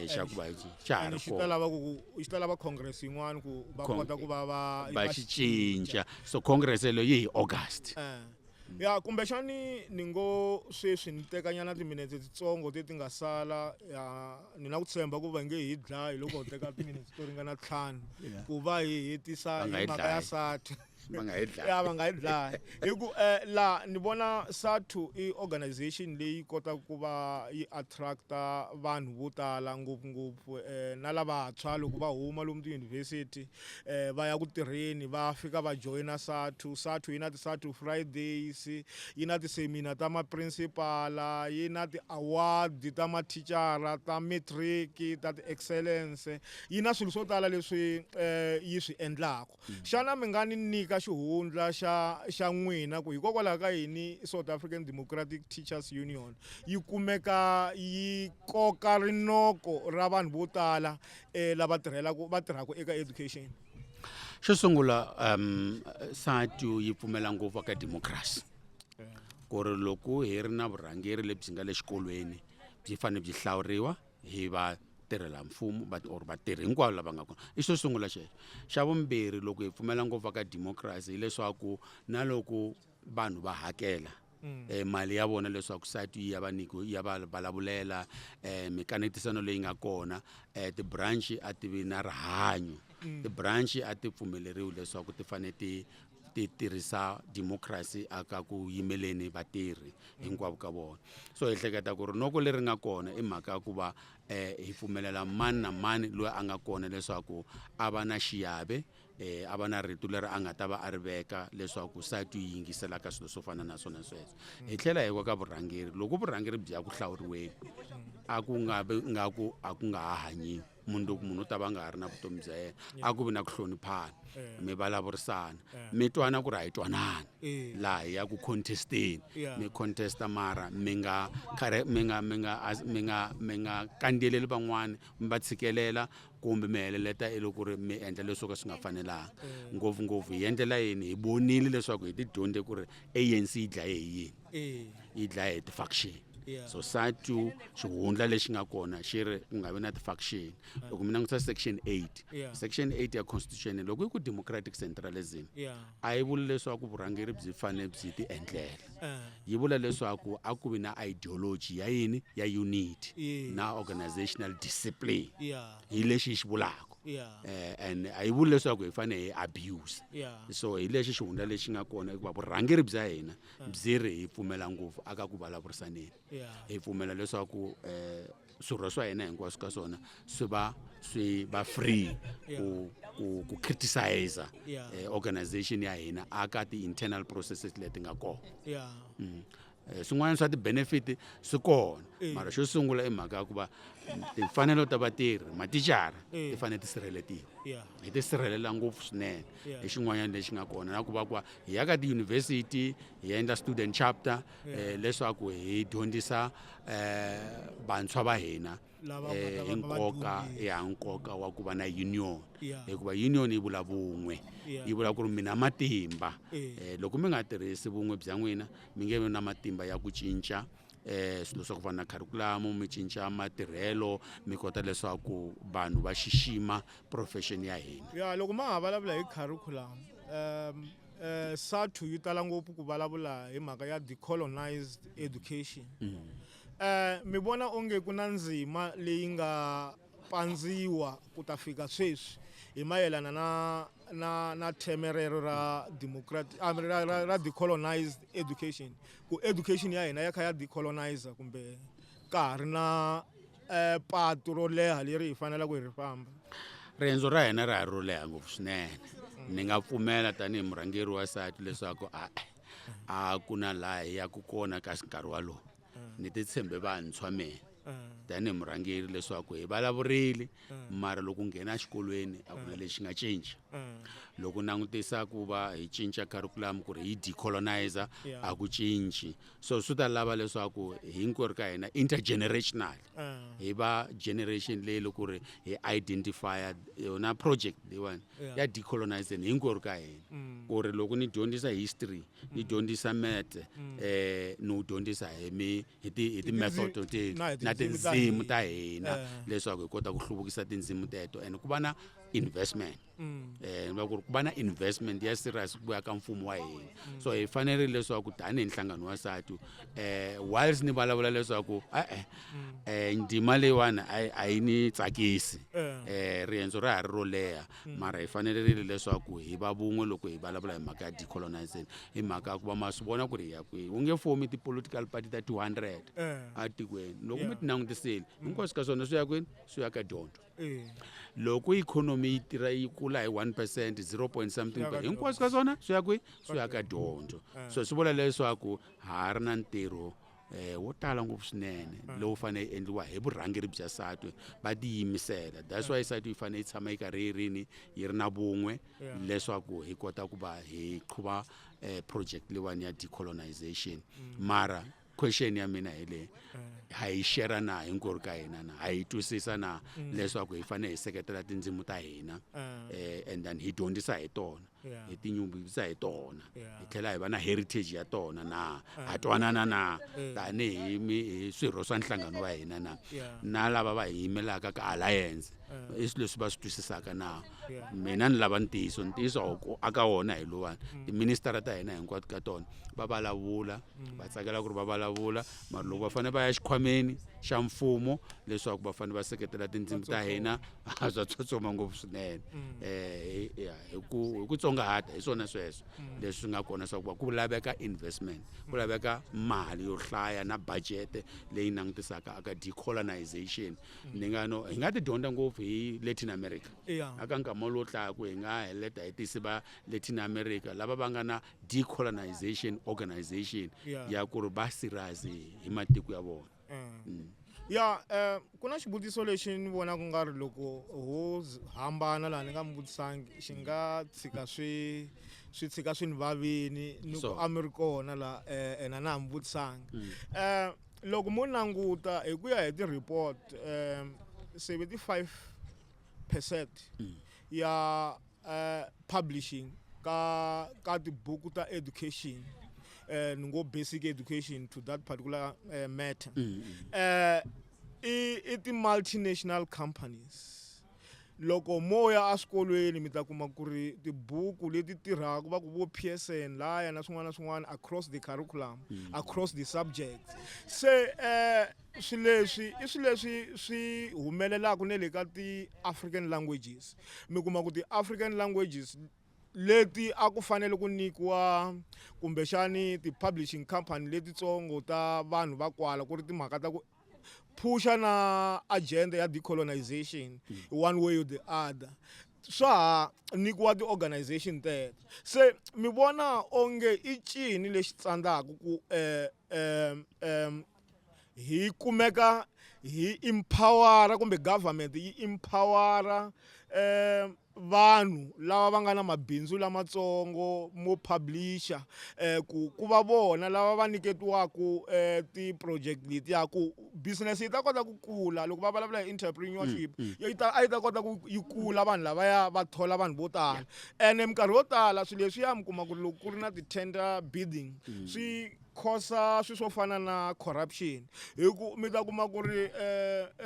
xa ku va xi ta lava congress yin'wana ku va kota ku va xi cinca so congress leyi hi August ya kumbexani ni ngo sweswi ni tekanyana timinete titsongo leti nga sala ni na ku tshemba ku va nge hi dlayi loko ho teka timinete to ringana 5 ku va hi hetisa hi mhaka ya SATU va nga yi dlaya hi ku la ni vona SATU i organization leyi kotaka ku va yi attracta vanhu vo tala ngopfungopfu na lavantshwa loko va huma lomu tiyunivhesiti va ya ku tirheni va fika va joyina SATU yi na ti-SATU Fridays yi na ti-seminar ta maprincipala yi na ti-award ta mathicara ta matric ta ti-excellence yi na swilo swo tala leswi yi swi endlaka xana mi nga ni nyika xihundla xa n'wina ku hikokwalaho ka yini South African Democratic Teachers Union yi kumeka yi koka rinoko ra vanhu vo tala lava tirhaka eka education xo sungula SATU yi pfumela ngopfu ka democracy ku ri loko hi ri na vurhangeri lebyi nga le xikolweni byi fanele byi hlawuriwa hi tirhela mfumo or vatirhi hinkwavo lava nga kona i xo sungula xexo xa vumbirhi loko hi pfumela ngopfu ka democracy hileswaku na loko vanhu va hakela mali ya vona leswaku SATU yi ya va vulavulela mikanetisano leyi nga kona ti-branch a ti vi na rihanyo ti-branch a ti pfumeleriwi leswaku ti fanele ti tirhisa democracy aka ku yimeleni vatirhi hinkwavo ka vona so hi hleketa ku ri noko leri nga kona i mhaka ku va hi pfumelela mani na mani loyi a nga kona leswaku a va na xiave a va na rito leri a nga ta va a ri veka leswaku site yi yingisela ka swilo swo fana na swona sweswo hi tlhela hi wa ka vurhangeri loko vurhangeri byi ya ku hlawuriweni a ku nga ha hanyiwi munhu u ta va nga ha ri na vutomi bya yena a ku vi na ku hloniphana mi vulavurisana mi twana ku ri a hi twanani laha hi ya ku contesteni mi contesta mara mi nga kandeleli van'wani mi va tshikelela kumbe mi heleleta loko ri mi endla leswo ka swi nga fanelanga ngopfungopfu hi endlela yini hi vonile leswaku hi ti dyondze ku ri ANC yi dlaye hi yini yi dlaye hi ti-faction so SADU xihundla lexi nga kona xi ri ku nga vi na ti-faction loko mi langutisa section 8 section 8 ya constitution loko yi ku democratic centralism a yi vuli leswaku vurhangeri byi fanele byi ti endlela yi vula leswaku a ku vi na ideology ya yini ya unity na organizational discipline hi lexi xi vulaka and a yi vuli leswaku hi fanele hi abuse so hi lexi xihundla lexi nga kona hikuva vurhangeri bya hina byi ri hi pfumela ngopfu aka ku vulavurisaneni hi pfumela leswaku swirho swa hina hinkwaswo ka swona swi va free ku criticize organization ya hina aka ti-internal processes leti nga kona swin'wana swa ti-benefit swi kona mara xo sungula i mhaka ya ku va timfanelo ta vatirhi matichara ti fanele ti sirheletiwa hi ti sirhelela ngopfu swinene hi xin'wanyana lexi nga kona na ku va ku hi ya ka tiyunivhesiti hi endla student chapter leswaku hi dyondzisa vantshwa va hina hi nkoka wa ku va na union hikuva union yi vula vun'we yi vula ku ri mina matimba loko mi nga tirhisi vun'we bya n'wina mi nge vi na matimba ya ku cinca swilo swa ku fana na curriculum mi cinca matirhelo mi kota leswaku vanhu va xixima profession ya hina loko ma ha vulavula hi curriculum SADU yi tala ngopfu ku vulavula hi mhaka ya decolonized education mi vona onge ku na ndzima leyi nga pandziwa ku ta fika sweswi hi mayelana na themerero ra decolonized education ku education ya hina ya kha ya decolonizer kumbe ka ha ri na patu ro leha leri hi faneleke hi ri famba riendzo ra hina ra ha ro leha ngopfu swinene ni nga pfumela tanihi murhangeri wa SADU leswaku a ku na laha hi ya ku kona ka nkarhi walowo ni ti tshembe vantshwa mina tanihi murhangeri leswaku hi vulavurile mara loko nghena xikolweni a ku na lexi nga cinca loko langutisa ku va hi cinca curriculum ku ri hi decolonizer a ku cinci so swi ta lava leswaku hinkwerhu ka hina intergenerational hi va generation leyi loko ri hi identify yona project leyiwani ya decolonizing hinkwerhu ka hina ku ri loko ni dyondzisa history ni dyondzisa math no dyondzisa hi ti-method na tindzimu ta hina leswaku hi kota ku hluvukisa tindzimu teto and ku va na investment ku va na investment ya serious ku ya ka mfumo wa hina so hi fanele leswaku tanihi nhlangano wa SADU whilst ni vulavula leswaku ndima leyiwani a yi ni tsakisi riendzo ra ha ri ro leha mara hi fanerile leswaku hi va vun'we loko hi vulavula hi mhaka ya decolonization hi mhaka ya ku va ma swi vona ku ri hi ya kwihi wu nge fomi ti-political party ta 200 a tikweni loko mi ti langutisile hinkwaswo ka swona swi ya kwini swi ya ka dyondzo loko ikhonomi yi tirha yi kula hi 1% 0 point something hinkwaswo ka swona swi ya kwihi swi ya ka dyondzo so swi vula leswaku ha ri na ntirho wo tala ngopfu swinene lowu fanele endliwa hi vurhangeri bya SADU va tiyimisela that's why SADU yi fanele yi tshama yi karhi yi ri na vun'we leswaku hi kota ku va hi qhuva project leyiwani ya decolonization mara question ya mina hi leyi ha yi share na hinkwerhu ka hina na ha yi twisisa na leswaku hi fanele hi seketela tindzimu ta hina and then hi dyondzisa hi tona hi tinyungubyisa hi tona hi tlhela hi va na heritage ya tona na ha twanana na tanihi swirho swa nhlangano wa hina na lava va hi yimelaka ka alliance i swilo leswi va swi twisisaka na mina ni lava ntiyiso aka wona hi lowani tiministara ta hina hinkwato ka tona va vulavula va tsakela ku ri va vulavula mara loko va fanele va ya xikhwameni xa mfumo leswaku va fanele va seketela tindzimi ta hina a bya tsotsoma ngopfu swinene hi ku tsongahata hi swona sweswo leswi nga kona swa ku laveka investment ku laveka mali yo hlaya na budget leyi langutisaka aka decolonization ni nga no hi nga ti dyondza ngopfu hi Latin America aka nkama lo hlaya ku hi nga heleta hi tisi va Latin America lava va nga na decolonization organization ya ku ri va serious hi matiko ya vona ku na xivutiso lexi ni vona ku nga ri loko ho hambana laha ni nga mi vutisangi xi nga tshika swi tshika swi ni vavini ni ku a mi ri kona la ena na ha mi vutisangi loko mo languta hi ku ya hi ti-report 75% ya publishing ka tibuku ta education ni ngo basic education to that particular matter i ti-multinational companies loko moya a swikolweni mi ta kuma ku ri tibuku leti tirhaka va ku vo Pearson laya na swin'wana across the curriculum across the subjects se swileswi swi humelelaka ne le ka ti-African languages mi kuma ku ti-African languages leti a ku fanele ku nyikiwa kumbexani ti-publishing company letitsongo ta vanhu va kwala ku ri timhaka ta ku pusha na agenda ya decolonization one way or the other swa ha nyikiwa ti-organization teto se mi vona onge i cini lexi tsandzaka ku hi kumeka hi empowera kumbe government yi empowera vanhu lava va nga na mabindzu lamatsongo mo publisha ku va vona lava va nyiketiwaku ti-project letiya ku business yi ta kota ku kula loko va vulavula hi entrepreneurship a yi ta kota ku yi kula vanhu lavaya va thola vanhu vo tala ene minkarhi yo tala swilo leswiya mi kuma ku ri loko ku ri na ti-tender bidding swi khosa swi swo fana na corruption hi ku mi ta kuma ku ri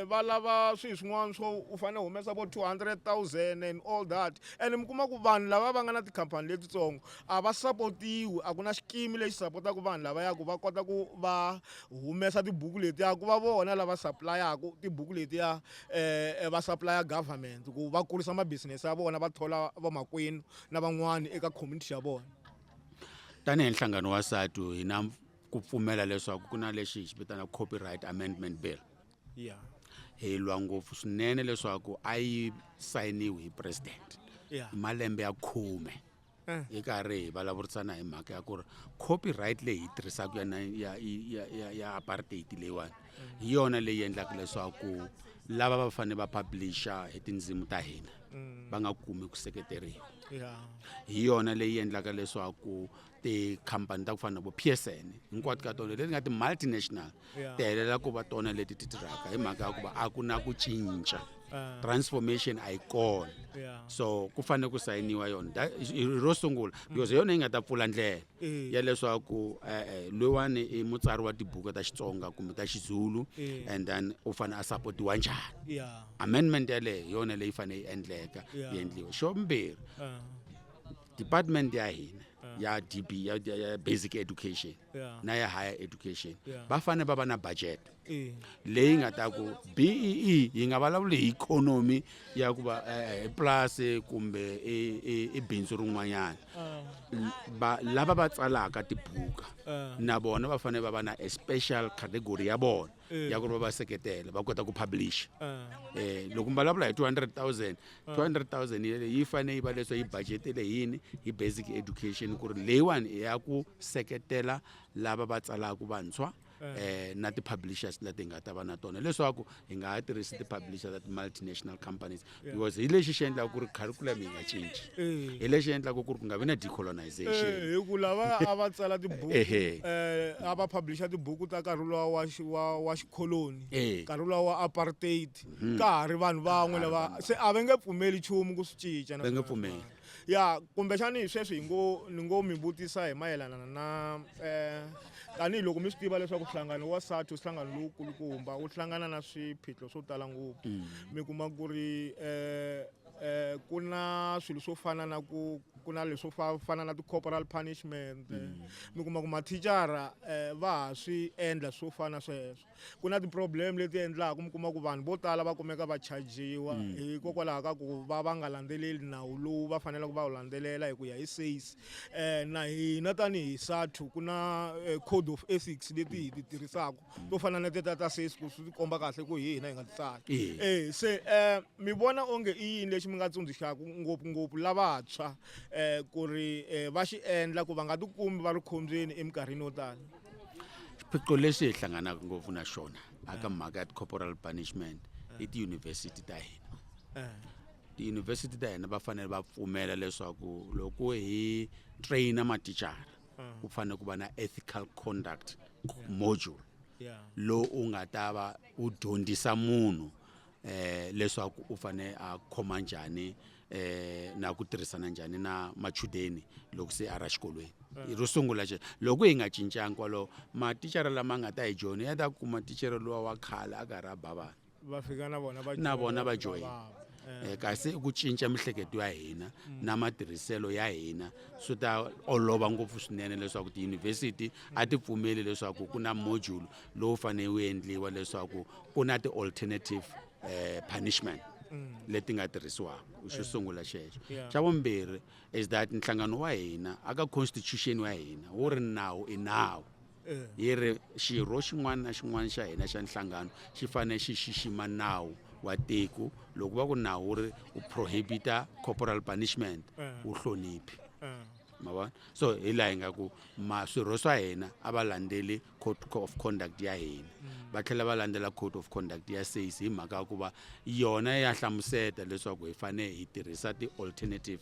va lava swilo swin'wana swo u fanele humesa vo 200,000 and all that and mi kuma ku vanhu lava va nga na tikhampani letitsongo a va sapotiwi a ku na xikimi lexi sapotaku vanhu lavaya ku va kota ku va humesa tibuku letiya ku va vona lava supplyaka tibuku letiya va supplya government ku va kurisa mabusiness ya vona va thola vamakwenu na van'wani eka community ya vona tanihi nhlangano wa SADU hi na ku pfumela leswaku ku na lexi xi vitana copyright amendment bill hi lwa ngopfu swinene leswaku a yi sayiniwi hi president malembe ya 10 hi karhi hi vulavurisana hi mhaka ya ku ri copyright leyi hi tirhisaka ya apartheid leyiwani hi yona leyi endlaka leswaku lava va fanele va publisha hi tindzimi ta hina va nga kumi ku seketeriwa hi yona leyi endlaka leswaku tikhampani ta ku fana na vo Pearson hinkwato ka tona leti nga ti-multinational ti helela ku va tona leti ti tirhaka hi mhaka ya ku va a ku na ku cinca transformation a yi kona so ku fanele ku sayiniwa yona ro sungula because yona yi nga ta pfula ndlela ya leswaku loyiwani i mutsari wa tibuku ta Xitsonga kumbe ta Xizulu and then u fanele a sapotiwa njhani amendment yaleyo yona leyi fanele yi endleka yi endliwa xo mbirhi department ya hina ya DB ya basic education na ya higher education va fanele va va na budget leyi nga ta ku BEE yi nga vulavuli hi economy ya ku va plus kumbe i bindzu rin'wanyana lava va tsalaka tibuka na bona va fanele va va na a special category ya bona ya ku ri va va seketela va kota ku publish loko mvulavula hi 200,000 yi fanele yi va leswo yi budgetile yini hi basic education ku ri leyiwani ya ku seketela lava va tsalaka vantshwa na ti-publishers leti nga ta va na tona leswaku hi nga ha tirhisi ti-publishers ta ti-multinational companies because hi lexi xi endlaka ku ri curriculum yi nga cinci hi lexi endlaka ku ri ku nga vi na decolonization hi ku lava a va tsala tibuku a va publisha tibuku ta nkarhi luwa wa xikholoni nkarhi luwa wa apartheid ka ha ri vanhu van'we lava se a va nge pfumeli nchumu ku swi cinca va nge pfumeli ya kumbexani hi sweswi ni ngo mi vutisa hi mayelana na tanihiloko mi swi tiva leswaku nhlangano wa SADU nhlangano lowukulukumba wu hlangana na swiphiqo swo tala ngopfu mi kuma ku ri ku na swilo swo fana na ku ku na leswo fana na ti-corporal punishment mi kuma ku mathicara va ha swi endla swo fana sweswo ku na ti-problem leti endlaka mi kuma ku vanhu vo tala va kumeka va chajiwa hikokwalaho ka ku va nga landzeleli nawu lowu va faneleke va wu landzelela hi ku ya hi SACE na hina tanihi SATU ku na code of ethics leti hi ti tirhisaka to fana na teta ta SACE ku swi komba kahle ku hina hi nga ti tsali se mi vona onge i yini lexi mi nga tsundzuxaka ngopfungopfu lavantshwa ku ri va xi endla ku va nga tikumi va ri khombyeni eminkarhini yo tala xiphiqo lexi hi hlanganaka ngopfu na xona aka mhaka ya corporal punishment i tiyunivhesiti ta hina tiyunivhesiti ta hina va fanele va pfumela leswaku loko hi traina mathicara ku fanele ku va na ethical conduct module lowu u nga ta va u dyondzisa munhu leswaku u fanele a khoma njhani na ku tirhisana njhani na machudeni loko se a ra xikolweni ro sungula loko hi nga cincanga kwalo mathicara lama nga ta hi joni ya ta kuma thicare lowa wa khale a karhi a ba vanhu va fika na vona va joyina kasi ku cinca mihleketo ya hina na matirhiselo ya hina swi ta olova ngopfu swinene leswaku tiyunivhesiti a ti pfumeli leswaku ku na module lowu fanele wu endliwa leswaku ku na ti-alternative punishment leti nga tirhisiwaka xo sungula xexo xa vumbirhi is that nhlangano wa hina aka constitution wa hina wu ri nawu i nawu yi ri xirho xin'wana na xin'wana xa hina xa nhlangano xi fanele xi xixima nawu wa tiko loko va ku nawu wu ri u prohibita corporal punishment wu hloniphi ma vona so hi laha hi nga ku swirho swa hina a va landzeli code of conduct ya hina va tlhela va landzela code of conduct ya SACE hi mhaka ya ku va yona ya hlamuseta leswaku hi fanele hi tirhisa ti-alternative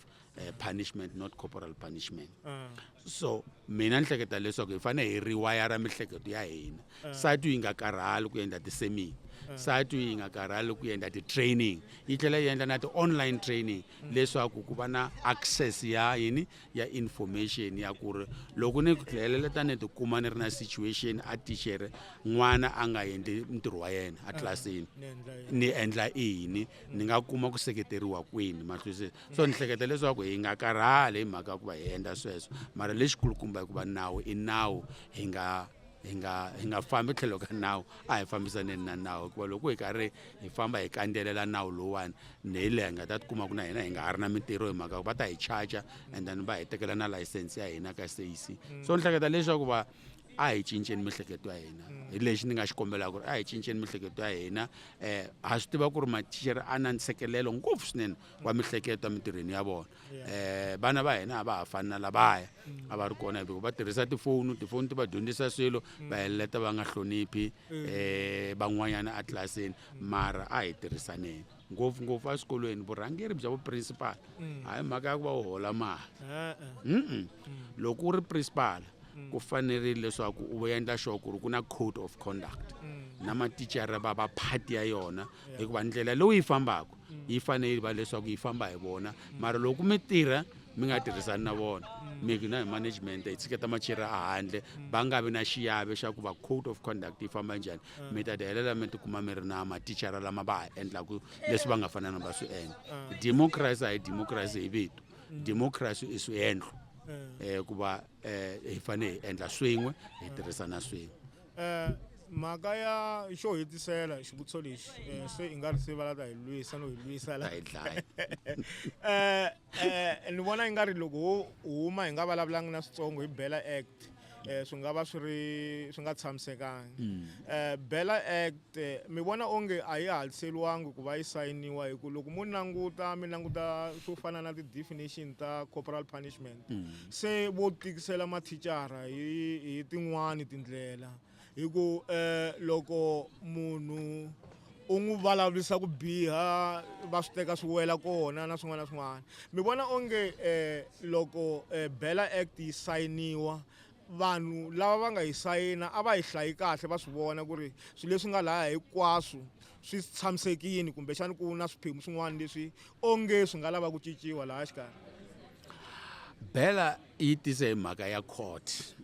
punishment not corporal punishment so mina ni hleketa leswaku hi fanele hi riwayara mihleketo ya hina SATU yi nga karhali ku endla ti-seminar SATU yi nga karhali ku endla ti-training yi tlhela yi endla na ti-online training leswaku ku va na access ya yini ya information ya ku ri loko ni tlhelela ni tikuma ni ri na situation a tichere n'wana a nga endli ntirho wa yena a tlilasini ni endla yini ni nga kuma ku seketeriwa kwini matwisisi so ni hleketa leswaku hi nga karhali hi mhaka ku va hi endla sweswo mara lexikulukumba hikuva nawu i nawu hi nga fambi tlhelo ka nawu a hi fambisaneni na nawu hikuva loko hi karhi hi famba hi kandzelela nawu lowuwani hi leyi hi nga ta tikuma ku na hina hi nga ha ri na mintirho hi mhaka va ta hi charger and then va hi tekela na layisense ya hina ka SACE so ni hleketa leswaku va a hi cinceni mihleketo ya hina hi lexi ni nga xi kombelaka ku ri a hi cinceni mihleketo ya hina ha swi tiva ku ri mathicara a na ntshikelelo ngopfu swinene wa mihleketo emitirhweni ya vona vana va hina a va ha fani na lavaya a va ri kona hikuva va tirhisa tifoni ti va dyondzisa swilo va heleta va nga hloniphi van'wanyana a tlilasini mara a hi tirhisaneni ngopfungopfu eswikolweni vurhangeri bya vuprincipal hayi mhaka ya ku va u hola mali loko u ri principal ku fanerile leswaku u endla sure ku ri ku na code of conduct na mathicara va phati ya yona hikuva ndlela lowu yi fambaka yi fanele va leswaku yi famba hi vona mara loko mi tirha mi nga tirhisani na vona mi na hi management hi tshiketa machira a handle va nga vi na xiyave xa ku va code of conduct yi famba njhani mi ta helela mi tikuma mi ri na mathicara lama va ha endlaku leswi va nga fanana va swi endla democracy a hi democracy hi vito democracy i swiendlo ku va hi fanele hi endla swin'we hi tirhisana swin'we mhaka ya xo hetisela xivutiso lexi se i nga ri sivala ta hi lwisa no hi lwisa la hi dlaya ni vona i nga ri loko huma hi nga vulavulangi na switsongo hi Bela Act swi nga va swi nga tshamisekangi Bela Act mi vona onge a yi hatliseliwangi ku va yi sayiniwa hi ku loko mi languta swo fana na ti-definition ta corporal punishment se vo tikisela mathicara hi tin'wani tindlela hi ku loko munhu u n'wi vulavurisa ku biha va swi teka swi wela kona na swin'wana na swin'wana mi vona onge loko Bela Act yi sayiniwa vanhu lava va nga yi sayina a va yi hlayi kahle va swi vona ku ri swilo leswi nga laha hinkwaswo swi tshamisekile kumbexani ku na swiphemu swin'wana leswi onge swi nga lava ku cinciwa laha xikarhi Bela yi tise hi mhaka ya court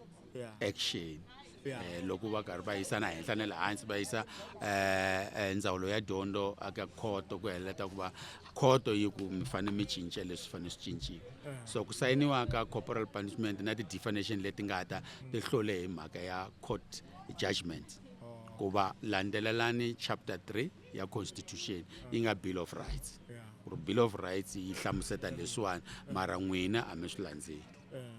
action Yeah. loko va karhi va yisa na henhla na le hansi va yisa ndzawulo ya dyondzo aka khoto ku heleta ku va khoto yi ku mi fane mi cince leswi fane swi cinciwa so ku sayiniwa ka corporal punishment na ti-definition leti nga ta ti hlole hi mhaka ya court judgment ku va landzelelani chapter 3 ya constitution yi nga bill of rights ku ri bill of rights yi hlamuseta leswiwani mara n'wina a mi swi landzeli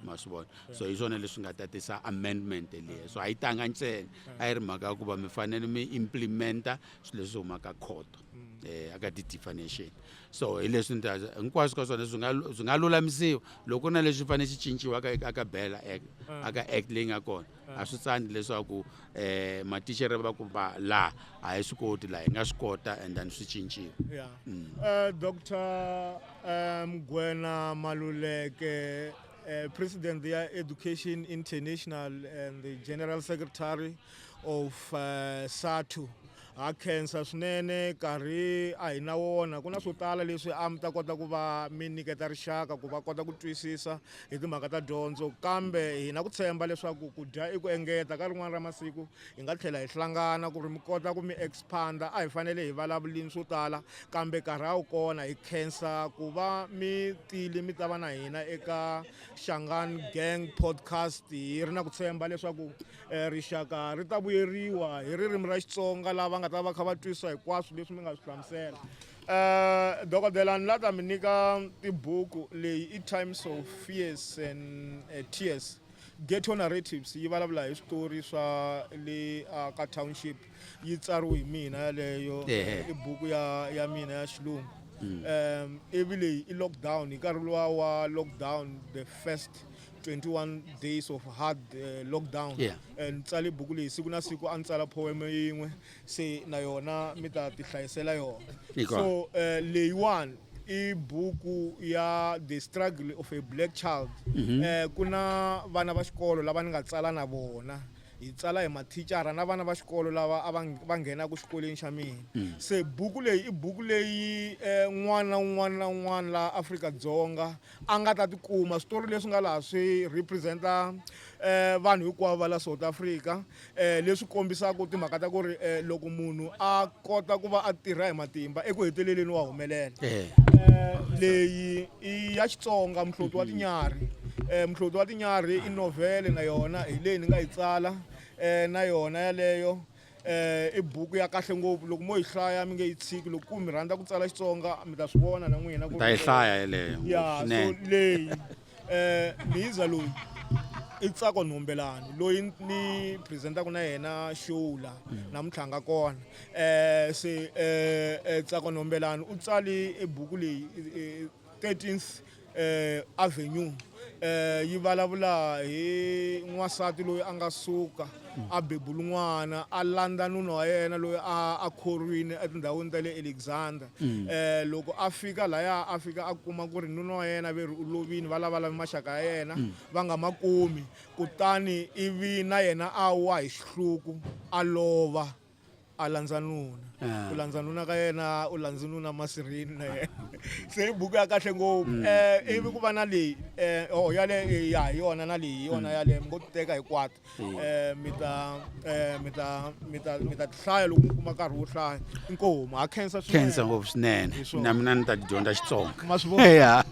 ma swi vona so hi swona leswi nga ta tisa amendment leyi so a yi tanga ntsena a yi ri mhaka ya ku va mi fanele mi implementa swilo leswi humaka khoto aka ti-definition so hi leswi hinkwaswo ka swona swi nga lulamisiwa loko na leswi fanele swi cinciwa aka bela act aka act leyi nga kona a swi tsandi leswaku matixere va ku va laha a hi swi koti laha hi nga swi kota and then swi cinciwa Dr. Mgwena Maluleke, President of Education International and the General Secretary of SATU. Khensa swinene karhi a hi na wona ku na swo tala leswi a mi ta kota ku va mi nyiketa rixaka ku va kota ku twisisa hi timhaka ta dyondzo kambe hi na ku tshemba leswaku ku dya i ku engeta ka rin'wana ra masiku hi nga tlhela hi hlangana ku ri mi kota ku mi expanda a hi fanele hi vulavulini swo tala kambe karhi a wu kona hi khensa ku va mi tile mi ta va na hina eka Shangani Gang podcast hi ri na ku tshemba leswaku rixaka ri ta vuyeriwa hi ririmi ra Xitsonga lava nga ta va kha va twisisa hinkwaswo leswi mi nga swi hlamusela dokodela ni lata mi nyika tibuku leyi i Times of Fears and Tears Ghetto Narratives yi vulavula hi switori swa le ka township yi tsariwe hi mina yaleyo i buku ya mina ya xilungu ivi leyi i lockdown hi nkarhi luwa wa lockdown the first 21 days of hard lockdown and tsale buku leyi siku na siku a ni tsala poem yin'we se na yona mi ta ti hlayisela yona so leyiwani i buku ya the struggle of a black child ku na vana va xikolo lava ni nga tsala na vona hi tsala hi mathicara na vana va xikolo lava va nghenaka xikolweni xa mina se buku leyi i buku leyi n'wana un'wana la Afrika-Dzonga a nga ta tikuma switori leswi nga laha swi representa vanhu hinkwavo va la South Africa leswi kombisaka timhaka ta ku ri loko munhu a kota ku va a tirha hi matimba eku heteleleni wa humelela leyi i ya Xitsonga Mhloti wa Tinyarhi Mhloti wa Tinyarhi i novele na yona hi leyi ni nga yi tsala na yona yaleyo i buku ya kahle ngopfu loko mo yi hlaya mi nge yi tshiki loko ku mi rhandza ku tsala Xitsonga mi ta swi vona na n'wina ku ta yi hlaya yaleyo ya so leyi Miza loyi i Tsako Nombelani loyi ni presentaka na yena show la namuntlha nga kona se Tsako Nombelani u tsali e buku leyi 13th Avenue yi vulavula hi n'wansati loyi a nga suka a bebula n'wana a landza nuna wa yena loyi a khoriwile etindhawini ta le Alexander loko a fika laya a fika a kuma ku ri nuna wa yena ve ri u lovile va lava maxaka ya yena va nga makumi kutani ivi na yena a wa hi xihluku a lova a landza nuna u landza nuna ka yena u landzi nuna masirini na yena se buku ya kahle ngopfu ivi ku va na leyi yale ya hi yona na leyi yona yale mi ngo teka hinkwato mi ta hlaya loko mi kuma nkarhi wo hlaya inkomu ha khensa ngopfu swinene na mina ni ta dyondza Xitsonga ma swi vona